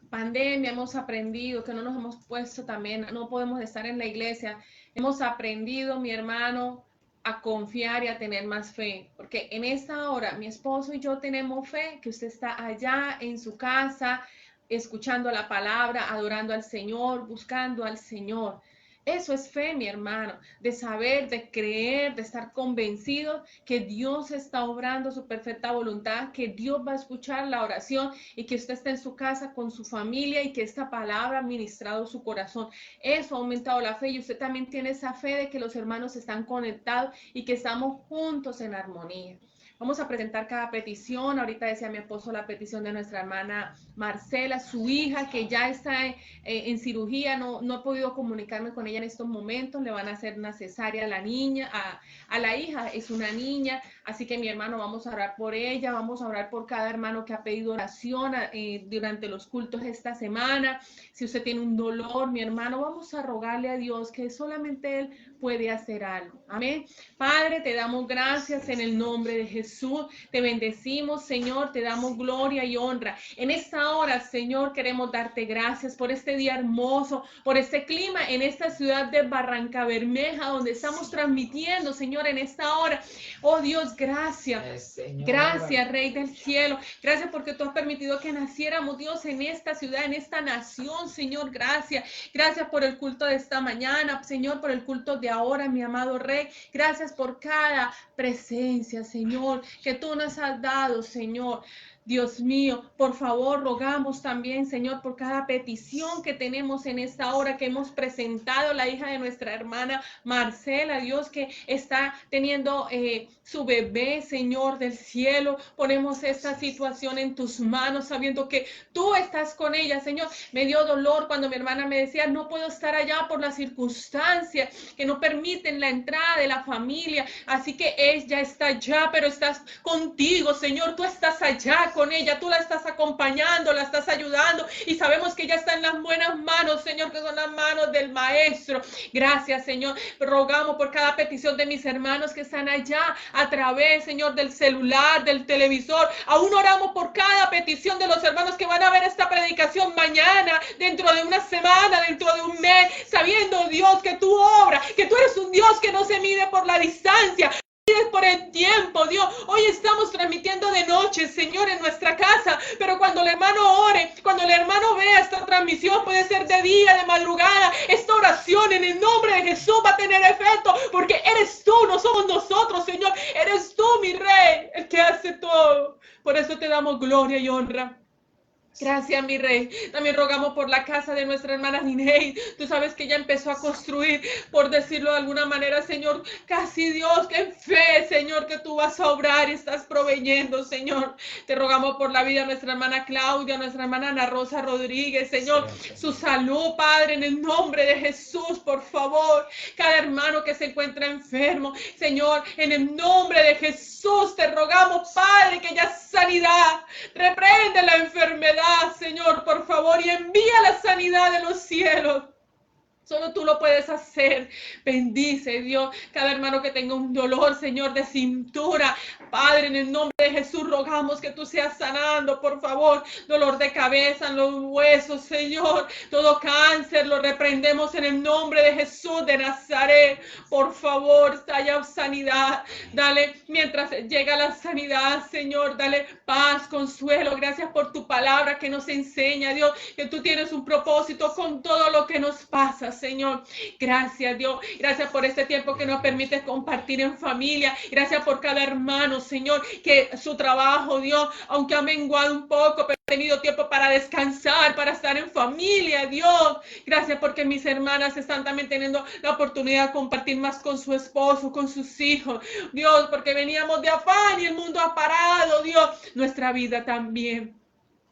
pandemia hemos aprendido que no nos hemos puesto también, no podemos estar en la iglesia. Hemos aprendido, mi hermano, a confiar y a tener más fe, porque en esta hora mi esposo y yo tenemos fe que usted está allá en su casa, escuchando la palabra, adorando al Señor, buscando al Señor. Eso es fe, mi hermano, de saber, de creer, de estar convencido que Dios está obrando su perfecta voluntad, que Dios va a escuchar la oración y que usted está en su casa con su familia y que esta palabra ha ministrado su corazón. Eso ha aumentado la fe y usted también tiene esa fe de que los hermanos están conectados y que estamos juntos en armonía. Vamos a presentar cada petición. Ahorita decía mi esposo la petición de nuestra hermana Marcela, su hija, que ya está en cirugía. No he podido comunicarme con ella en estos momentos. Le van a hacer una cesárea a la niña, a la hija, es una niña. Así que mi hermano, vamos a orar por ella. Vamos a orar por cada hermano que ha pedido oración durante los cultos esta semana. Si usted tiene un dolor, mi hermano, vamos a rogarle a Dios que solamente Él puede hacer algo. Amén. Padre, te damos gracias en el nombre de Jesús. Te bendecimos, Señor, te damos gloria y honra. En esta hora, Señor, queremos darte gracias por este día hermoso, por este clima en esta ciudad de Barrancabermeja, donde estamos transmitiendo, Señor, en esta hora. Oh Dios, gracias. Gracias, Rey del cielo. Gracias porque tú has permitido que naciéramos, Dios, en esta ciudad, en esta nación, Señor. Gracias. Gracias por el culto de esta mañana, Señor, por el culto de ahora, mi amado Rey. Gracias por cada presencia, Señor, que tú nos has dado, Señor. Dios mío, por favor, rogamos también, Señor, por cada petición que tenemos en esta hora que hemos presentado, la hija de nuestra hermana Marcela, Dios, que está teniendo su bebé, Señor del cielo. Ponemos esta situación en tus manos, sabiendo que tú estás con ella, Señor. Me dio dolor cuando mi hermana me decía, no puedo estar allá por las circunstancias que no permiten la entrada de la familia. Así que ella está allá, pero estás contigo, Señor. Tú estás allá con ella, tú la estás acompañando, la estás ayudando y sabemos que ella está en las buenas manos, Señor, que son las manos del Maestro. Gracias, Señor. Rogamos por cada petición de mis hermanos que están allá a través, Señor, del celular, del televisor. Aún oramos por cada petición de los hermanos que van a ver esta predicación mañana, dentro de una semana, dentro de un mes, sabiendo, Dios, que tú obras, que tú eres un Dios que no se mide por la distancia, por el tiempo, Dios. Hoy estamos transmitiendo de noche, Señor, en nuestra casa, pero cuando el hermano ore, cuando el hermano vea esta transmisión, puede ser de día, de madrugada, esta oración en el nombre de Jesús va a tener efecto, porque eres tú, no somos nosotros, Señor, eres tú, mi Rey, el que hace todo. Por eso te damos gloria y honra. Gracias, mi Rey. También rogamos por la casa de nuestra hermana Ninei. Tú sabes que ella empezó a construir, por decirlo de alguna manera, Señor, casi Dios, que en fe, Señor, que tú vas a obrar y estás proveyendo, Señor. Te rogamos por la vida de nuestra hermana Claudia, nuestra hermana Ana Rosa Rodríguez, Señor, su salud, Padre, en el nombre de Jesús, por favor. Cada hermano que se encuentra enfermo, Señor, en el nombre de Jesús, te rogamos, Padre, que ya sanidad. Reprende la enfermedad, Señor, por favor, y envía la sanidad de los cielos. Solo tú lo puedes hacer. Bendice, Dios, cada hermano que tenga un dolor, Señor, de cintura. Padre, en el nombre de Jesús, rogamos que tú seas sanando, por favor. Dolor de cabeza en los huesos, Señor. Todo cáncer lo reprendemos en el nombre de Jesús de Nazaret. Por favor, haya sanidad. Dale, mientras llega la sanidad, Señor, dale paz, consuelo. Gracias por tu palabra que nos enseña, Dios, que tú tienes un propósito con todo lo que nos pasa, Señor. Gracias, Dios. Gracias por este tiempo que nos permite compartir en familia. Gracias por cada hermano, Señor, que su trabajo, Dios, aunque ha menguado un poco, pero ha tenido tiempo para descansar, para estar en familia, Dios. Gracias porque mis hermanas están también teniendo la oportunidad de compartir más con su esposo, con sus hijos. Dios, porque veníamos de afán y el mundo ha parado, Dios. Nuestra vida también.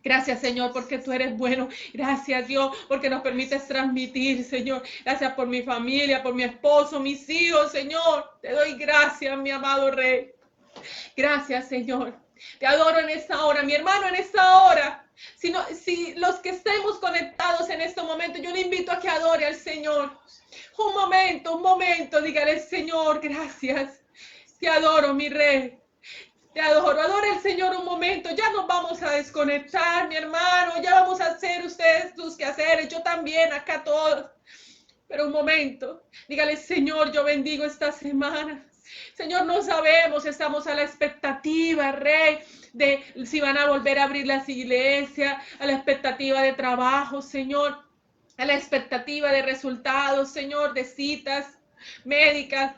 Gracias, Señor, porque tú eres bueno. Gracias, Dios, porque nos permites transmitir, Señor. Gracias por mi familia, por mi esposo, mis hijos, Señor. Te doy gracias, mi amado Rey. Gracias, Señor. Te adoro en esta hora, mi hermano, en esta hora. Si los que estemos conectados en este momento, yo le invito a que adore al Señor. Un momento, dígale, Señor, gracias. Te adoro, mi Rey. Te adoro, adora al Señor un momento. Ya nos vamos a desconectar, mi hermano. Ya vamos a hacer ustedes tus quehaceres. Yo también, acá todos. Pero un momento, dígale, Señor, yo bendigo esta semana. Señor, no sabemos, estamos a la expectativa, Rey, de si van a volver a abrir las iglesias, a la expectativa de trabajo, Señor, a la expectativa de resultados, Señor, de citas médicas.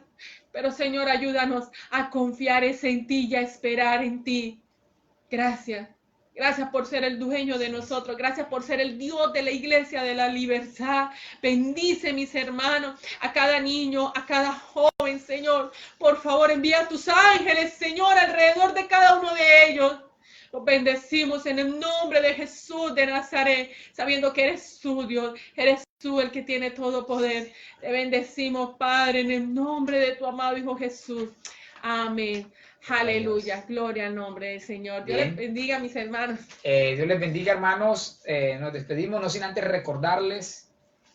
Pero, Señor, ayúdanos a confiar en ti y a esperar en ti. Gracias. Gracias por ser el dueño de nosotros. Gracias por ser el Dios de la iglesia de la libertad. Bendice, mis hermanos, a cada niño, a cada joven, Señor. Por favor, envía a tus ángeles, Señor, alrededor de cada uno de ellos. Los bendecimos en el nombre de Jesús de Nazaret, sabiendo que eres tú, Dios. Eres tú el que tiene todo poder. Te bendecimos, Padre, en el nombre de tu amado Hijo Jesús. Amén. Aleluya, gloria al nombre del Señor. Dios les bendiga, mis hermanos. Dios les bendiga, hermanos. Nos despedimos, no sin antes recordarles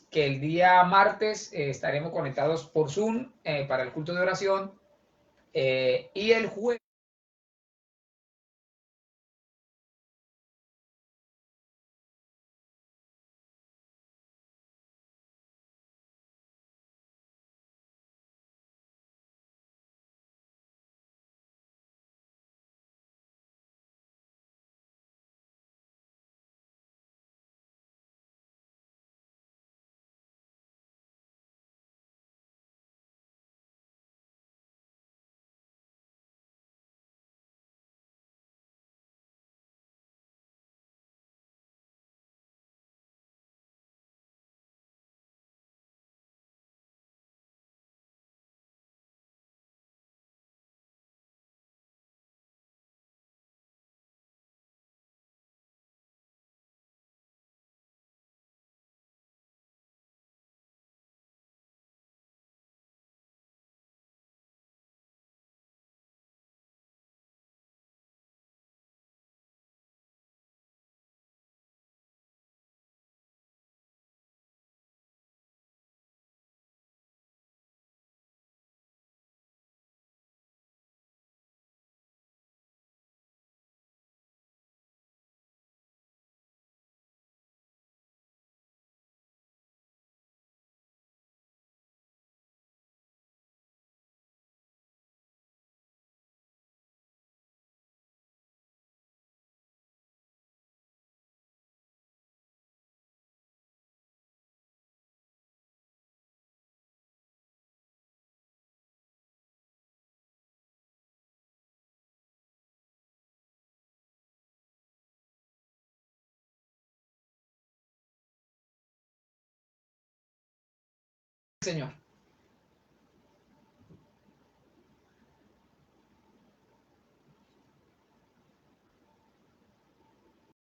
que el día martes estaremos conectados por Zoom para el culto de oración y el jueves. Señor.